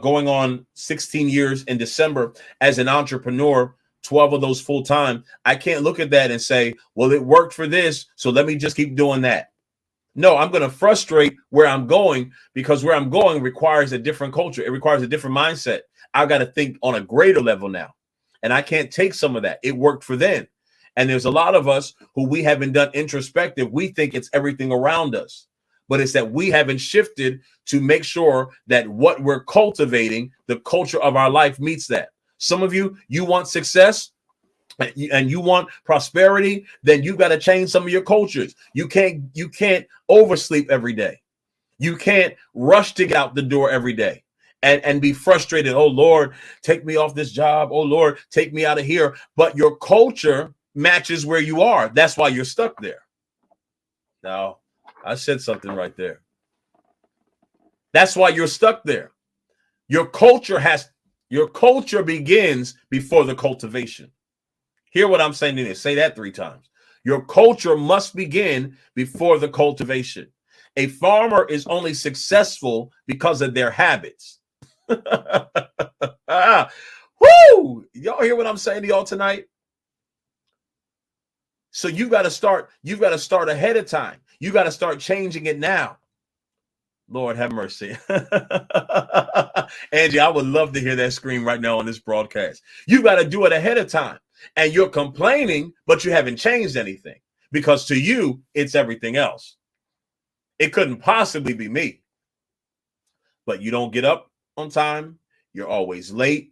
going on 16 years in December as an entrepreneur, 12 of those full time. I can't look at that and say, well, it worked for this, so let me just keep doing that. No, I'm going to frustrate where I'm going, because where I'm going requires a different culture. It requires a different mindset. I've got to think on a greater level now, and I can't take some of that. It worked for then. And there's a lot of us who we haven't done introspective. We think it's everything around us, but it's that we haven't shifted to make sure that what we're cultivating, the culture of our life, meets that. Some of you want success and you want prosperity, then you've got to change some of your cultures. You can't oversleep every day. You can't rush to get out the door every day and be frustrated. Oh Lord, take me off this job. Oh Lord, take me out of here. But your culture matches where you are. That's why you're stuck there. Now, I said something right there. That's why you're stuck there. Your culture begins before the cultivation. Hear what I'm saying in this. Say that 3 times. Your culture must begin before the cultivation. A farmer is only successful because of their habits. Woo! Y'all hear what I'm saying to y'all tonight? So you've got to start ahead of time. You got to start changing it now. Lord have mercy. Angie, I would love to hear that scream right now on this broadcast. You got to do it ahead of time. And you're complaining, but you haven't changed anything, because to you, it's everything else. It couldn't possibly be me. But you don't get up on time. You're always late.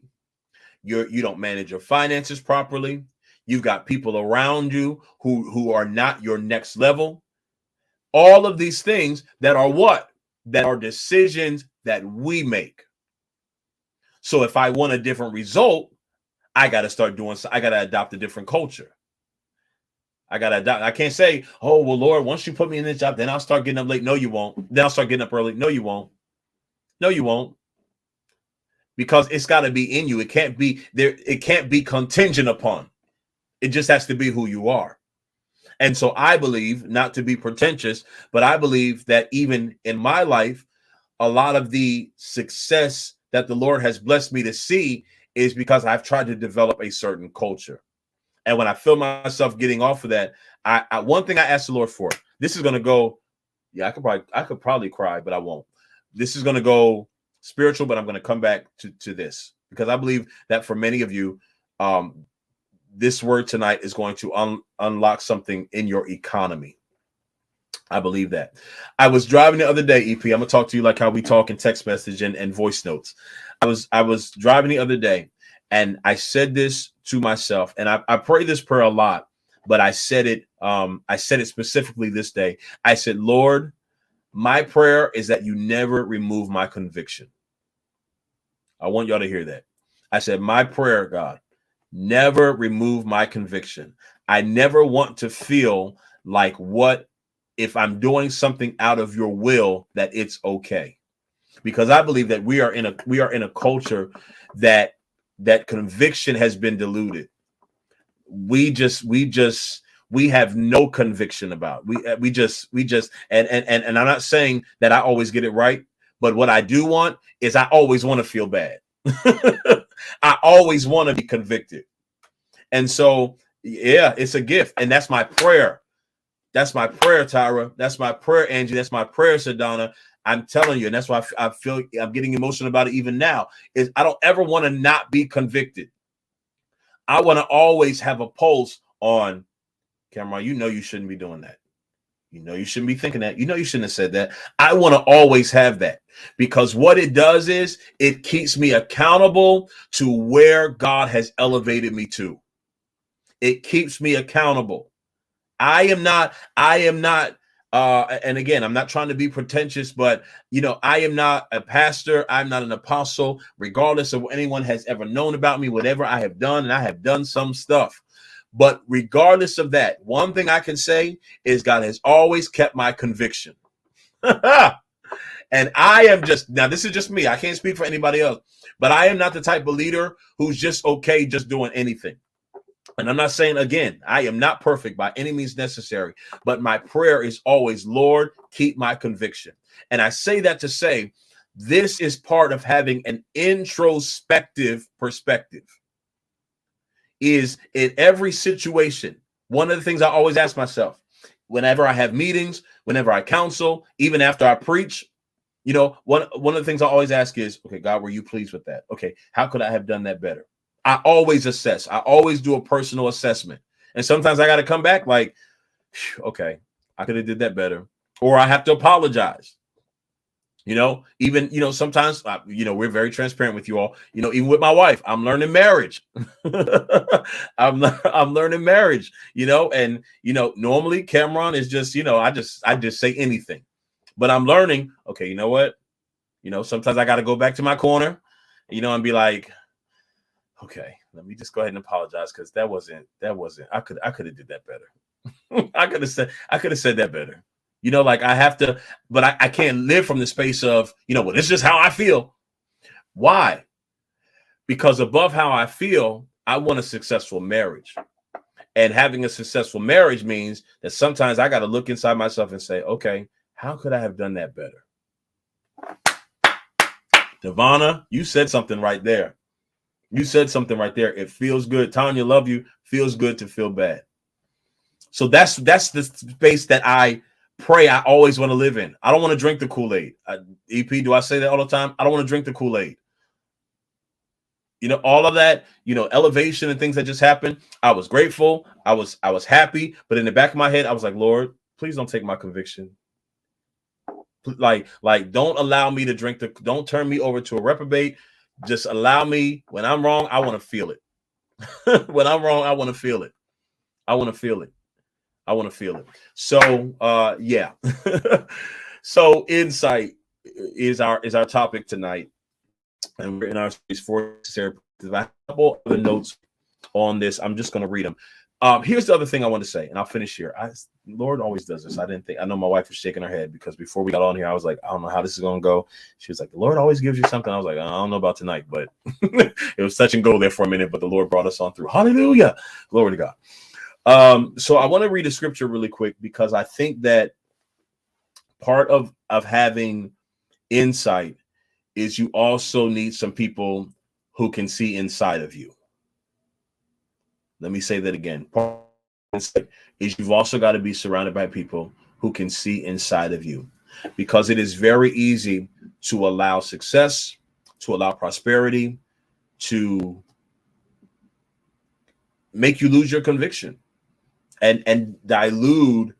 You don't manage your finances properly. You've got people around you who are not your next level. All of these things that are what? That are decisions that we make. So if I want a different result, I got to adopt a different culture. I can't say, oh, well, Lord, once you put me in this job, then I'll start getting up late. No, you won't. Then I'll start getting up early. No, you won't. No, you won't. Because it's got to be in you. It can't be there. It can't be contingent upon. It just has to be who you are. And so I believe, not to be pretentious, but I believe that even in my life, a lot of the success that the Lord has blessed me to see is because I've tried to develop a certain culture. And when I feel myself getting off of that, I one thing I asked the Lord for, this is going to go, yeah, I could probably cry, but I won't. This is going to go spiritual, but I'm going to come back to this, because I believe that for many of you, this word tonight is going to unlock something in your economy. I believe that. I was driving the other day, EP. I'm going to talk to you like how we talk in text message and voice notes. I was driving the other day, and I said this to myself, and I pray this prayer a lot, but I said it specifically this day. I said, Lord, my prayer is that you never remove my conviction. I want y'all to hear that. I said, my prayer, God, never remove my conviction. I never want to feel like, what if I'm doing something out of your will, that it's okay. Because I believe that we are in a culture that conviction has been diluted. We have no conviction about. We just and I'm not saying that I always get it right, but what I do want is I always want to feel bad. I always want to be convicted. And so, yeah, it's a gift. And that's my prayer. That's my prayer, Tyra. That's my prayer, Angie. That's my prayer, Sedona. I'm telling you, and that's why I feel I'm getting emotional about it even now, is I don't ever want to not be convicted. I want to always have a pulse on, Cameron, you know you shouldn't be doing that. You know, you shouldn't be thinking that. You know, you shouldn't have said that. I want to always have that, because what it does is it keeps me accountable to where God has elevated me to. It keeps me accountable. I am not, and again, I'm not trying to be pretentious, but I am not a pastor. I'm not an apostle, regardless of what anyone has ever known about me, whatever I have done, and I have done some stuff. But regardless of that, one thing I can say is God has always kept my conviction. And I am now this is just me. I can't speak for anybody else, but I am not the type of leader who's just okay just doing anything. And I'm not saying, again, I am not perfect by any means necessary, but my prayer is always, Lord, keep my conviction. And I say that to say, this is part of having an introspective perspective. Is in every situation, one of the things I always ask myself, whenever I have meetings, whenever I counsel, even after I preach, one of the things I always ask is, okay, God, were you pleased with that? Okay, how could I have done that better? I always assess. I always do a personal assessment. And sometimes I got to come back like, okay, I could have did that better. Or I have to apologize. Even, sometimes, we're very transparent with you all, even with my wife, I'm learning marriage. I'm learning marriage, and, normally Cameron is just, I just say anything, but I'm learning. Okay. You know what? Sometimes I got to go back to my corner, and be like, okay, let me just go ahead and apologize. Cause that wasn't, I could have did that better. I could have said that better. I have to, but I can't live from the space of, well, this is just how I feel. Why? Because above how I feel, I want a successful marriage. And having a successful marriage means that sometimes I got to look inside myself and say, okay, how could I have done that better? Devonna, you said something right there. It feels good. Tanya, love you. Feels good to feel bad. So that's the space that I pray I always want to live in. I don't want to drink the Kool-Aid. EP, do I say that all the time? I don't want to drink the Kool-Aid. All of that, elevation and things that just happened. I was grateful. I was happy. But in the back of my head, I was like, Lord, please don't take my conviction. Like, don't allow me to don't turn me over to a reprobate. Just allow me, when I'm wrong, I want to feel it. When I'm wrong, I want to feel it. I want to feel it. So, yeah. So insight is our topic tonight. And we're in our space for therapy. I have a couple other notes on this. I'm just going to read them. Here's the other thing I want to say, and I'll finish here. Lord always does this. I know my wife was shaking her head because before we got on here, I was like, I don't know how this is going to go. She was like, the Lord always gives you something. I was like, I don't know about tonight, but it was touch and go there for a minute, but the Lord brought us on through. Hallelujah. Glory to God. So I want to read a scripture really quick because I think that part of having insight is you also need some people who can see inside of you. Let me say that again. Part of insight is you've also got to be surrounded by people who can see inside of you, because it is very easy to allow success, to allow prosperity, to make you lose your conviction and dilute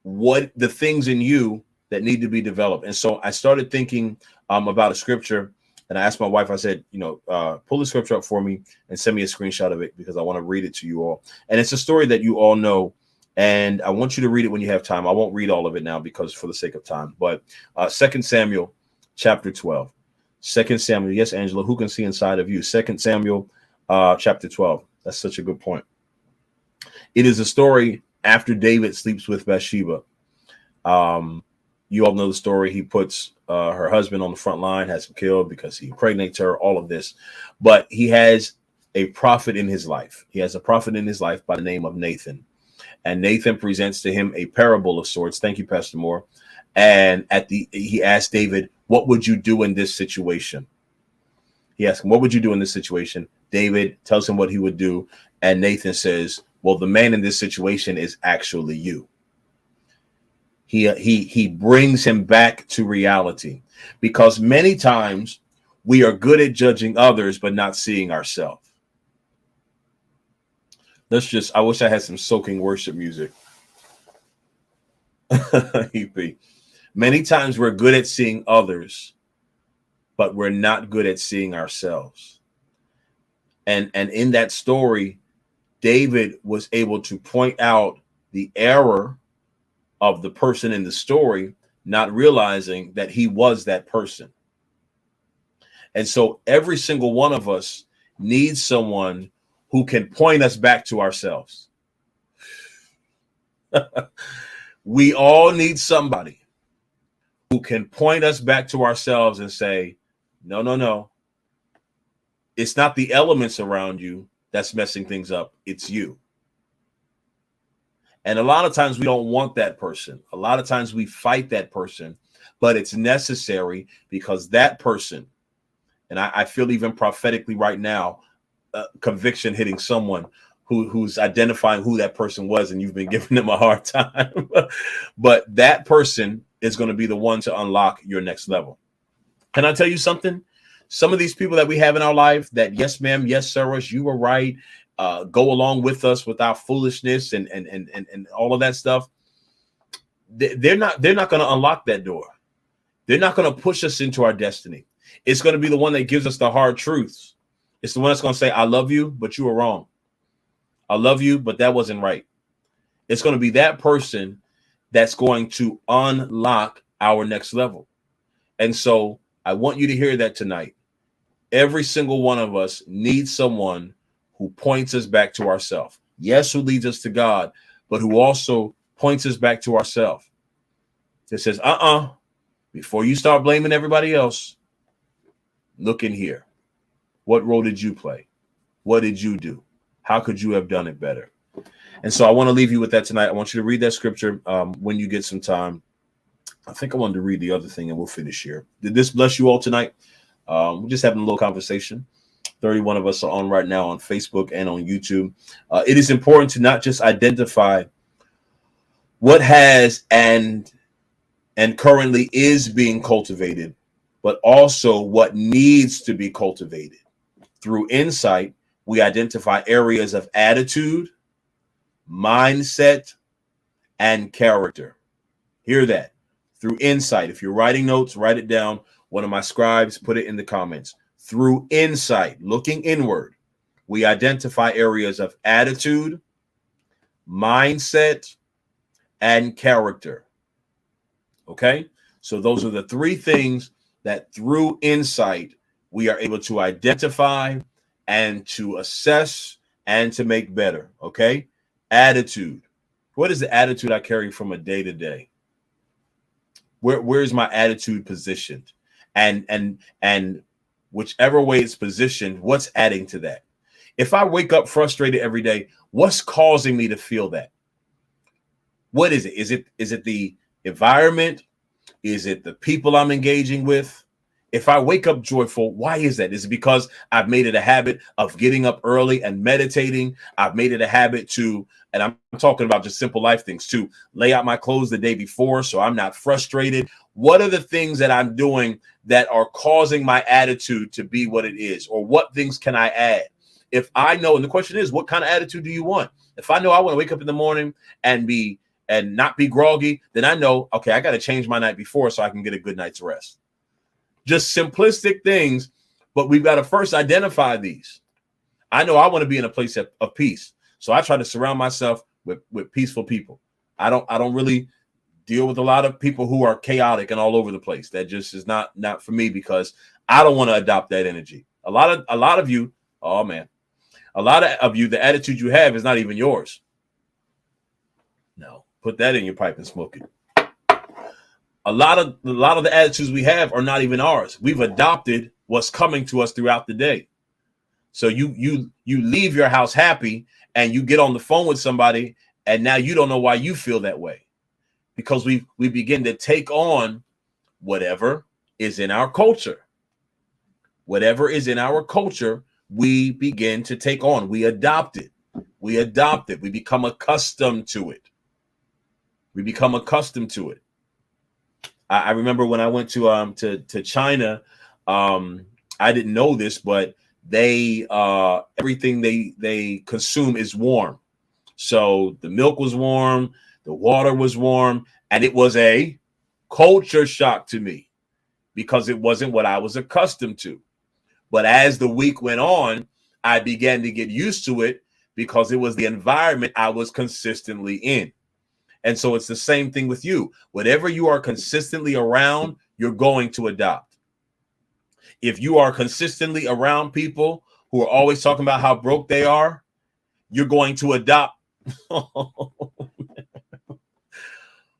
what the things in you that need to be developed. And so I started thinking about a scripture, and I asked my wife, I said, pull the scripture up for me and send me a screenshot of it because I want to read it to you all. And it's a story that you all know, and I want you to read it when you have time. I won't read all of it now because for the sake of time, but 2 Samuel chapter 12. 2 Samuel. Yes, Angela, who can see inside of you? 2 Samuel chapter 12. That's such a good point. It is a story after David sleeps with Bathsheba. You all know the story. He puts her husband on the front line, has him killed because he impregnates her, all of this. But he has a prophet in his life. He has a prophet in his life by the name of Nathan. And Nathan presents to him a parable of sorts. Thank you, Pastor Moore. And he asked David, what would you do in this situation? He asked him, what would you do in this situation? David tells him what he would do. And Nathan says, well, the man in this situation is actually you. He brings him back to reality, because many times we are good at judging others, but not seeing ourselves. I wish I had some soaking worship music. EP. Many times we're good at seeing others, but we're not good at seeing ourselves. And in that story, David was able to point out the error of the person in the story, not realizing that he was that person. And so every single one of us needs someone who can point us back to ourselves. We all need somebody who can point us back to ourselves and say, no, no, no. It's not the elements around you that's messing things up. It's you. And a lot of times we don't want that person. A lot of times we fight that person, but it's necessary because that person, and I feel even prophetically right now, conviction hitting someone who's identifying who that person was, and you've been giving them a hard time. But that person is going to be the one to unlock your next level. Can I tell you something? Some of these people that we have in our life that, yes, ma'am, yes, sir, you were right, go along with us with our foolishness and all of that stuff. They're not going to unlock that door. They're not going to push us into our destiny. It's going to be the one that gives us the hard truths. It's the one that's going to say, I love you, but you were wrong. I love you, but that wasn't right. It's going to be that person that's going to unlock our next level. And so I want you to hear that tonight. Every single one of us needs someone who points us back to ourselves. Yes, who leads us to God, but who also points us back to ourselves. That says, before you start blaming everybody else, look in here. What role did you play? What did you do? How could you have done it better? And so I want to leave you with that tonight. I want you to read that scripture when you get some time. I think I wanted to read the other thing and we'll finish here. Did this bless you all tonight? We're just having a little conversation. 31 of us are on right now on Facebook and on YouTube. It is important to not just identify what has and currently is being cultivated, but also what needs to be cultivated. Through insight, we identify areas of attitude, mindset, and character. Hear that. Through insight. If you're writing notes, write it down. One of my scribes put it in the comments. Through insight, looking inward, we identify areas of attitude, mindset, and character. Okay? So those are the three things that through insight, we are able to identify and to assess and to make better. Okay? Attitude. What is the attitude I carry from a day to day? Where is my attitude positioned? And whichever way it's positioned, what's adding to that? If I wake up frustrated every day, what's causing me to feel that? What is it? Is it the environment? Is it the people I'm engaging with? If I wake up joyful, why is that? Is it because I've made it a habit of getting up early and meditating? I've made it a habit to, and I'm talking about just simple life things, to lay out my clothes the day before so I'm not frustrated. What are the things that I'm doing that are causing my attitude to be what it is? Or what things can I add? If I know, and the question is, what kind of attitude do you want? If I know I want to wake up in the morning and not be groggy, then I know, okay, I got to change my night before so I can get a good night's rest. Just simplistic things, but we've got to first identify these. I know I want to be in a place of peace, so I try to surround myself with peaceful people. I don't really deal with a lot of people who are chaotic and all over the place. That just is not for me because I don't want to adopt that energy. A lot of you, oh man, a lot of you, the attitude you have is not even yours. No, put that in your pipe and smoke it. A lot of the attitudes we have are not even ours. We've adopted what's coming to us throughout the day. So you leave your house happy and you get on the phone with somebody and now you don't know why you feel that way, because we begin to take on whatever is in our culture. Whatever is in our culture, we begin to take on. We adopt it. We become accustomed to it. I remember when I went to China, I didn't know this, but they everything they consume is warm. So the milk was warm, The water was warm, and it was a culture shock to me because it wasn't what I was accustomed to. But as the week went on, I began to get used to it because it was the environment I was consistently in. And so it's the same thing with you. Whatever you are consistently around, you're going to adopt. If you are consistently around people who are always talking about how broke they are, you're going to adopt.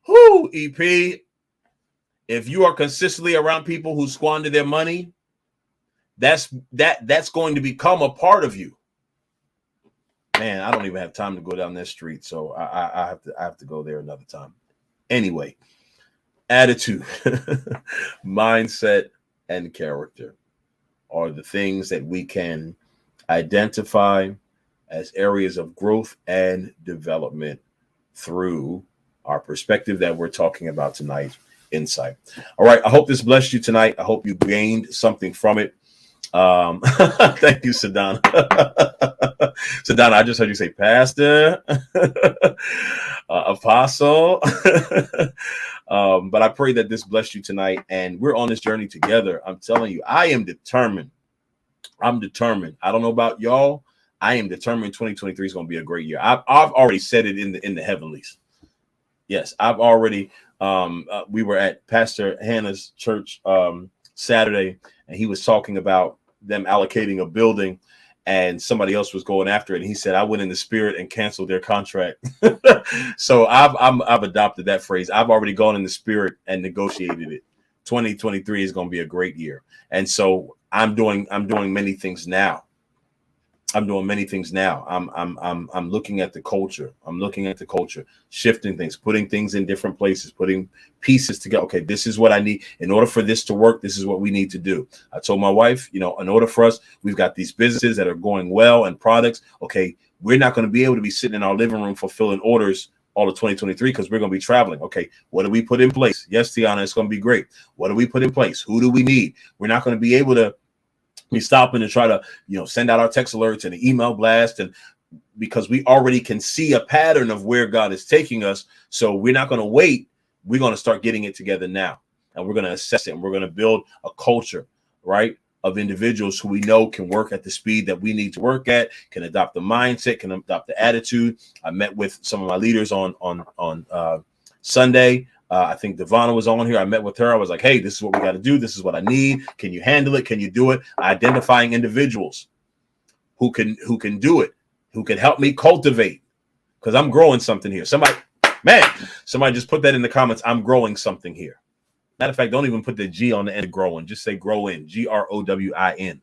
Whoo, EP. If you are consistently around people who squander their money, that's going to become a part of you. Man, I don't even have time to go down that street, so I have to go there another time. Anyway, attitude, mindset, and character are the things that we can identify as areas of growth and development through our perspective that we're talking about tonight, insight. All right, I hope this blessed you tonight. I hope you gained something from it. Thank you, Sadana. Sadana, I just heard you say pastor, apostle. But I pray that this blessed you tonight, and we're on this journey together. I'm telling you, I am determined. I'm determined. I don't know about y'all. I am determined 2023 is going to be a great year. I've already said it in the heavenlies. Yes, I've already. We were at Pastor Hannah's church Saturday, and he was talking about them allocating a building, and somebody else was going after it. And he said, I went in the spirit and canceled their contract. So I've adopted that phrase. I've already gone in the spirit and negotiated it. 2023 is going to be a great year. And so I'm doing many things now. I'm looking at the culture. I'm looking at the culture, shifting things, putting things in different places, putting pieces together. Okay, this is what I need. In order for this to work, this is what we need to do. I told my wife, in order for us, we've got these businesses that are going well and products. Okay, we're not going to be able to be sitting in our living room fulfilling orders all of 2023 because we're going to be traveling. Okay, what do we put in place? Yes, Tiana, it's going to be great. What do we put in place? Who do we need? We're not going to be able to be stopping to try to, send out our text alerts and an email blast, and because we already can see a pattern of where God is taking us. So we're not going to wait. We're going to start getting it together now, and we're going to assess it, and we're going to build a culture, right, of individuals who we know can work at the speed that we need to work at, can adopt the mindset, can adopt the attitude. I met with some of my leaders on Sunday. I think Devonna was on here. I met with her. I was like, hey, this is what we got to do. This is what I need. Can you handle it? Can you do it? Identifying individuals who can do it, who can help me cultivate, because I'm growing something here. Somebody just put that in the comments. I'm growing something here. Matter of fact, don't even put the G on the end of growing. Just say grow in, GROWIN.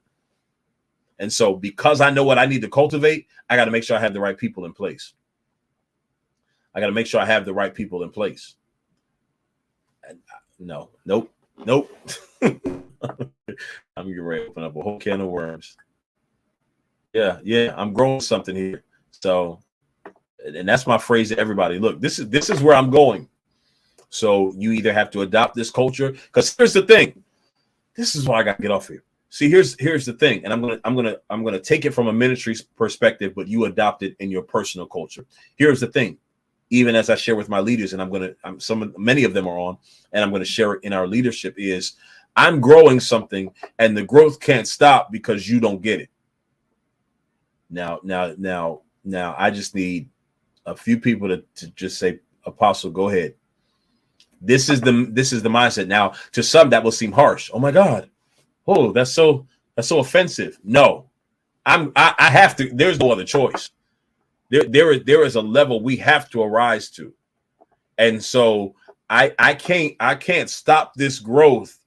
And so because I know what I need to cultivate, I got to make sure I have the right people in place. Nope. I'm getting ready to open up a whole can of worms. Yeah, I'm growing something here. So, and that's my phrase to everybody. Look, this is where I'm going. So you either have to adopt this culture, because here's the thing. This is why I got to get off here. See, here's the thing, and I'm gonna take it from a ministry perspective, but you adopt it in your personal culture. Here's the thing. Even as I share with my leaders, and many of them are on, and I'm going to share it in our leadership, is I'm growing something, and the growth can't stop because you don't get it. Now, I just need a few people to just say, Apostle, go ahead. This is the mindset. Now, to some that will seem harsh. Oh my God. Oh, that's so offensive. No, I have to. There's no other choice. There is a level we have to arise to, and so I can't stop this growth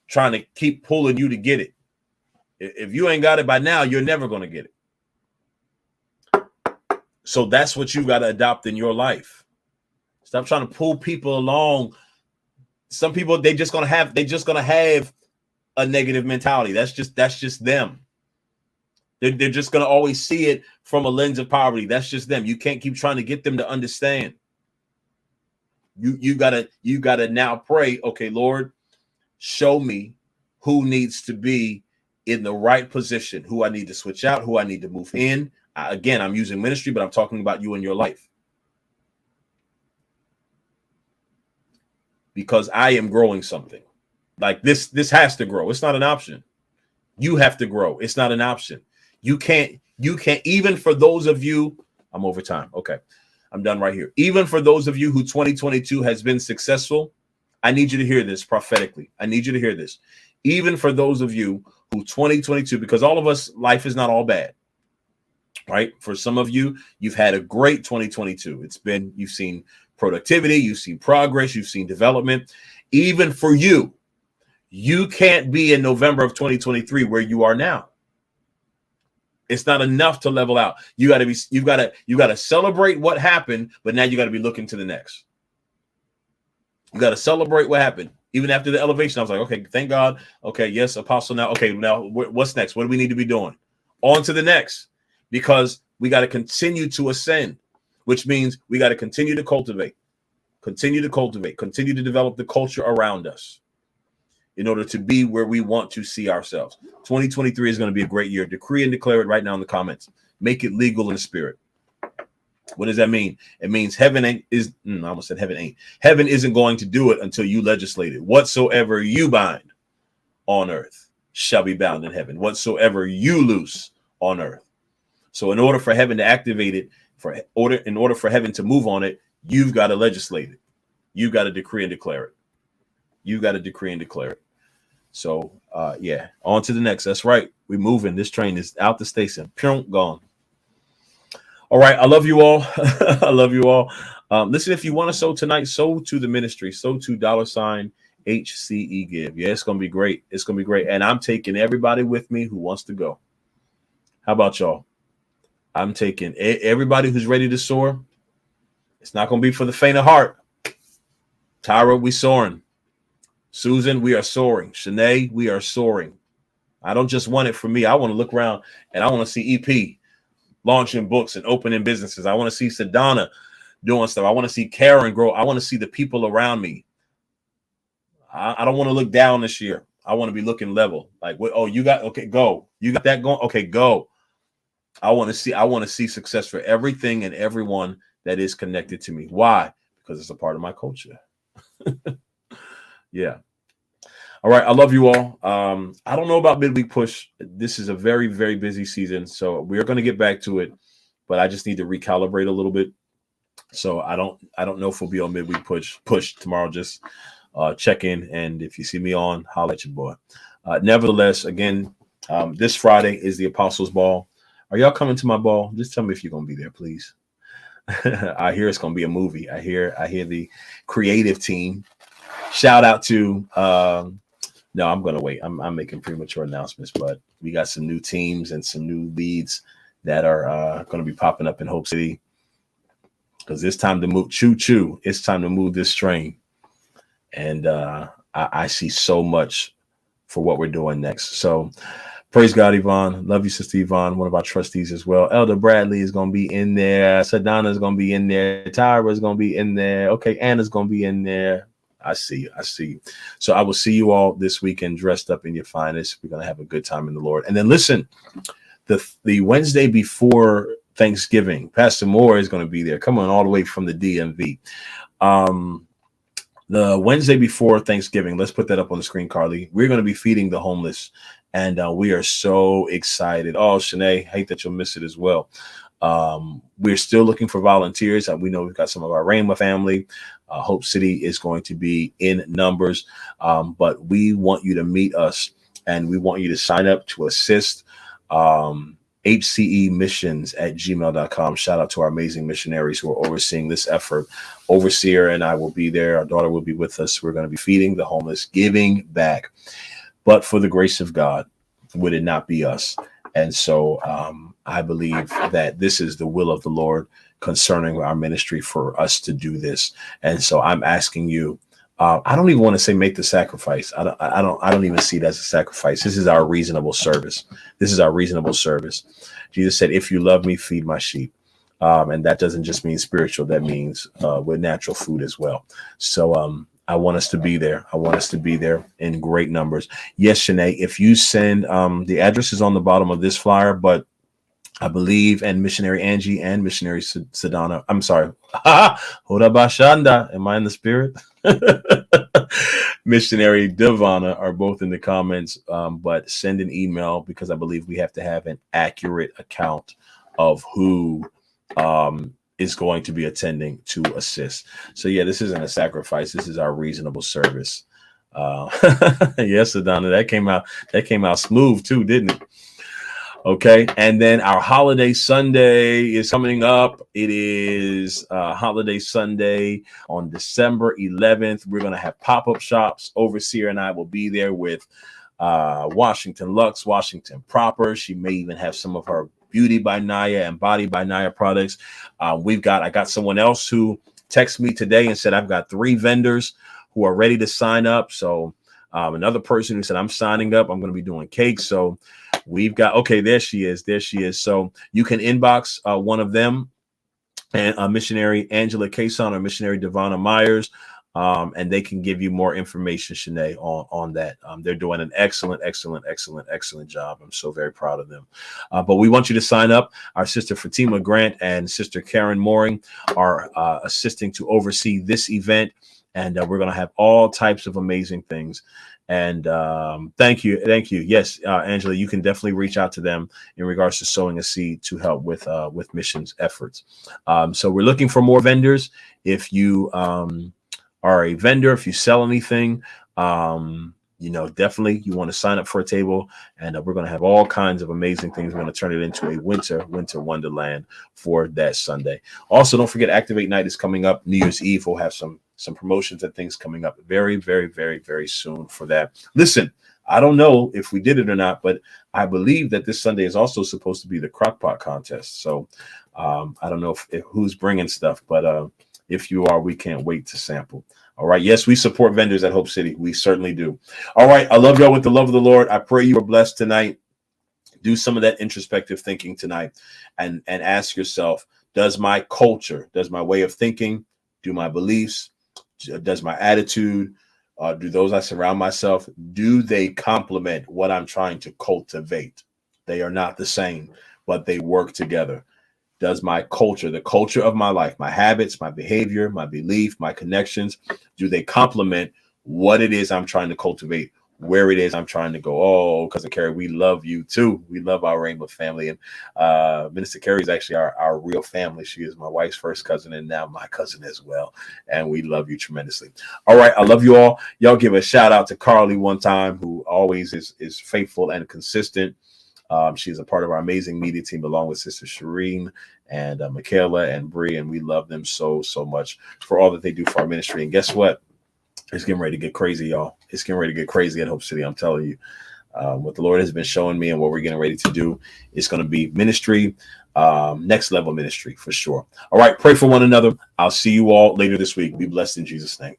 trying to keep pulling you to get it. If you ain't got it by now, you're never going to get it. So that's what you got to adopt in your life. Stop trying to pull people along. Some people, they're just gonna have a negative mentality. That's just them. They're just going to always see it from a lens of poverty. That's just them. You can't keep trying to get them to understand. You gotta now pray, okay, Lord, show me who needs to be in the right position, who I need to switch out, who I need to move in. Again, I'm using ministry, but I'm talking about you in your life. because I am growing something. Like this has to grow. It's not an option. You have to grow. It's not an option. You can't, even for those of you, I'm over time. Okay. I'm done right here. Even for those of you who 2022 has been successful, I need you to hear this prophetically. I need you to hear this. Even for those of you who 2022, because all of us, life is not all bad, right? For some of you, you've had a great 2022. You've seen productivity, you've seen progress, you've seen development. Even for you, you can't be in November of 2023 where you are now. It's not enough to level out. You got to celebrate what happened, but now you got to be looking to the next. You got to celebrate what happened. Even after the elevation, I was like, okay, thank God. Okay, yes, apostle now. Okay, now what's next? What do we need to be doing? On to the next, because we got to continue to ascend, which means we got to continue to cultivate, continue to develop the culture around us in order to be where we want to see ourselves. 2023 is going to be a great year. Decree and declare it right now in the comments. Make it legal in the spirit. What does that mean? It means heaven isn't going to do it until you legislate it. Whatsoever you bind on earth shall be bound in heaven. Whatsoever you loose on earth. So in order for heaven to activate it, in order for heaven to move on it, you've got to legislate it. You've got to decree and declare it. You've got to decree and declare it. So, on to the next. That's right. We're moving. This train is out the station. Gone. All right. I love you all. I love you all. Listen, if you want to sow tonight, sow to the ministry. Sow to $HCE give. Yeah, it's going to be great. It's going to be great. And I'm taking everybody with me who wants to go. How about y'all? I'm taking everybody who's ready to soar. It's not going to be for the faint of heart. Tyra, we soaring. Susan, we are soaring. Shanae, we are soaring. I don't just want it for me. I want to look around and I want to see EP launching books and opening businesses. I want to see Sedona doing stuff. I want to see Karen grow. I want to see the people around me. I don't want to look down this year. I want to be looking level. Like, you got, okay, go. You got that going? Okay, go. I want to see success for everything and everyone that is connected to me. Why? Because it's a part of my culture. Yeah. All right. I love you all. I don't know about midweek push. This is a very, very busy season. So we're going to get back to it, but I just need to recalibrate a little bit. So I don't know if we'll be on midweek push tomorrow. Just check in. And if you see me on, holla at your boy. Nevertheless, again, this Friday is the Apostles' Ball. Are y'all coming to my ball? Just tell me if you're going to be there, please. I hear it's going to be a movie. I hear the creative team. Shout out to, no, I'm going to wait. I'm making premature announcements, but we got some new teams and some new leads that are going to be popping up in Hope City, because it's time to move. Choo-choo. It's time to move this train. And I see so much for what we're doing next. So praise God, Yvonne. Love you, Sister Yvonne, one of our trustees as well. Elder Bradley is going to be in there. Sedona is going to be in there. Tyra is going to be in there. Okay, Anna's going to be in there. I see you. So I will see you all this weekend dressed up in your finest. We're going to have a good time in the Lord. And then listen, the Wednesday before Thanksgiving, Pastor Moore is going to be there. Come on, all the way from the DMV. The Wednesday before Thanksgiving, let's put that up on the screen, Carly. We're going to be feeding the homeless. And we are so excited. Oh, Shanae, hate that you'll miss it as well. We're still looking for volunteers. We know we've got some of our Rhema family. Hope City is going to be in numbers, but we want you to meet us, and we want you to sign up to assist. HCEmissions@gmail.com. Shout out to our amazing missionaries who are overseeing this effort. Overseer and I will be there. Our daughter will be with us. We're going to be feeding the homeless, giving back. But for the grace of God, would it not be us? And so I believe that this is the will of the Lord concerning our ministry for us to do this. And so I'm asking you, I don't even want to say make the sacrifice. I don't even see it as a sacrifice. This is our reasonable service. This is our reasonable service. Jesus said, if you love me, feed my sheep. And that doesn't just mean spiritual. That means with natural food as well. So I want us to be there. I want us to be there in great numbers. Yes, Shanae, if you send the address is on the bottom of this flyer, but I believe, and missionary Angie and missionary Sedona. I'm sorry. Am I in the spirit? Missionary Divana are both in the comments, but send an email because I believe we have to have an accurate account of who is going to be attending to assist. So yeah, this isn't a sacrifice. This is our reasonable service. Yes, Adonna, that came out smooth too, didn't it? Okay, and then our holiday Sunday is coming up. It is holiday Sunday on December 11th. We're going to have pop-up shops. Overseer and I will be there with Washington Lux, Washington Proper. She may even have some of her Beauty by Naya and Body by Naya products. I got someone else who texted me today and said, I've got 3 vendors who are ready to sign up. So another person who said, I'm signing up. I'm going to be doing cakes. So we've got, okay, there she is. So you can inbox one of them, and missionary Angela Cason or missionary Devonna Myers, and they can give you more information, Shanae, on that. They're doing an excellent job. I'm so very proud of them. But we want you to sign up. Our sister Fatima Grant and sister Karen Mooring are assisting to oversee this event. And we're going to have all types of amazing things. And thank you. Yes, Angela, you can definitely reach out to them in regards to sowing a seed to help with missions efforts. So we're looking for more vendors. If you are a vendor, if you sell anything, definitely you want to sign up for a table, and we're going to have all kinds of amazing things. We're going to turn it into a winter wonderland for that Sunday. Also, don't forget Activate Night is coming up. New Year's Eve, we'll have some promotions and things coming up very, very, very, very soon for that. Listen, I don't know if we did it or not, but I believe that this Sunday is also supposed to be the crockpot contest. So I don't know if who's bringing stuff, but if you are, we can't wait to sample. All right. Yes, we support vendors at Hope City. We certainly do. All right. I love y'all with the love of the Lord. I pray you are blessed tonight. Do some of that introspective thinking tonight and ask yourself, does my culture, does my way of thinking, do my beliefs, does my attitude, do those I surround myself, do they complement what I'm trying to cultivate? They are not the same, but they work together. Does my culture, the culture of my life, my habits, my behavior, my belief, my connections, do they complement what it is I'm trying to cultivate, where it is I'm trying to go? Oh, Cousin Carrie, we love you too. We love our Rainbow family. And Minister Carrie is actually our real family. She is my wife's first cousin and now my cousin as well. And we love you tremendously. All right. I love you all. Y'all give a shout out to Carly one time, who always is faithful and consistent. She's a part of our amazing media team, along with Sister Shireen and Michaela and Bree, and we love them so much for all that they do for our ministry. And guess what? It's getting ready to get crazy, y'all. It's getting ready to get crazy at Hope City. I'm telling you, what the Lord has been showing me and what we're getting ready to do is going to be ministry, next level ministry for sure. All right, pray for one another. I'll see you all later this week. Be blessed in Jesus' name.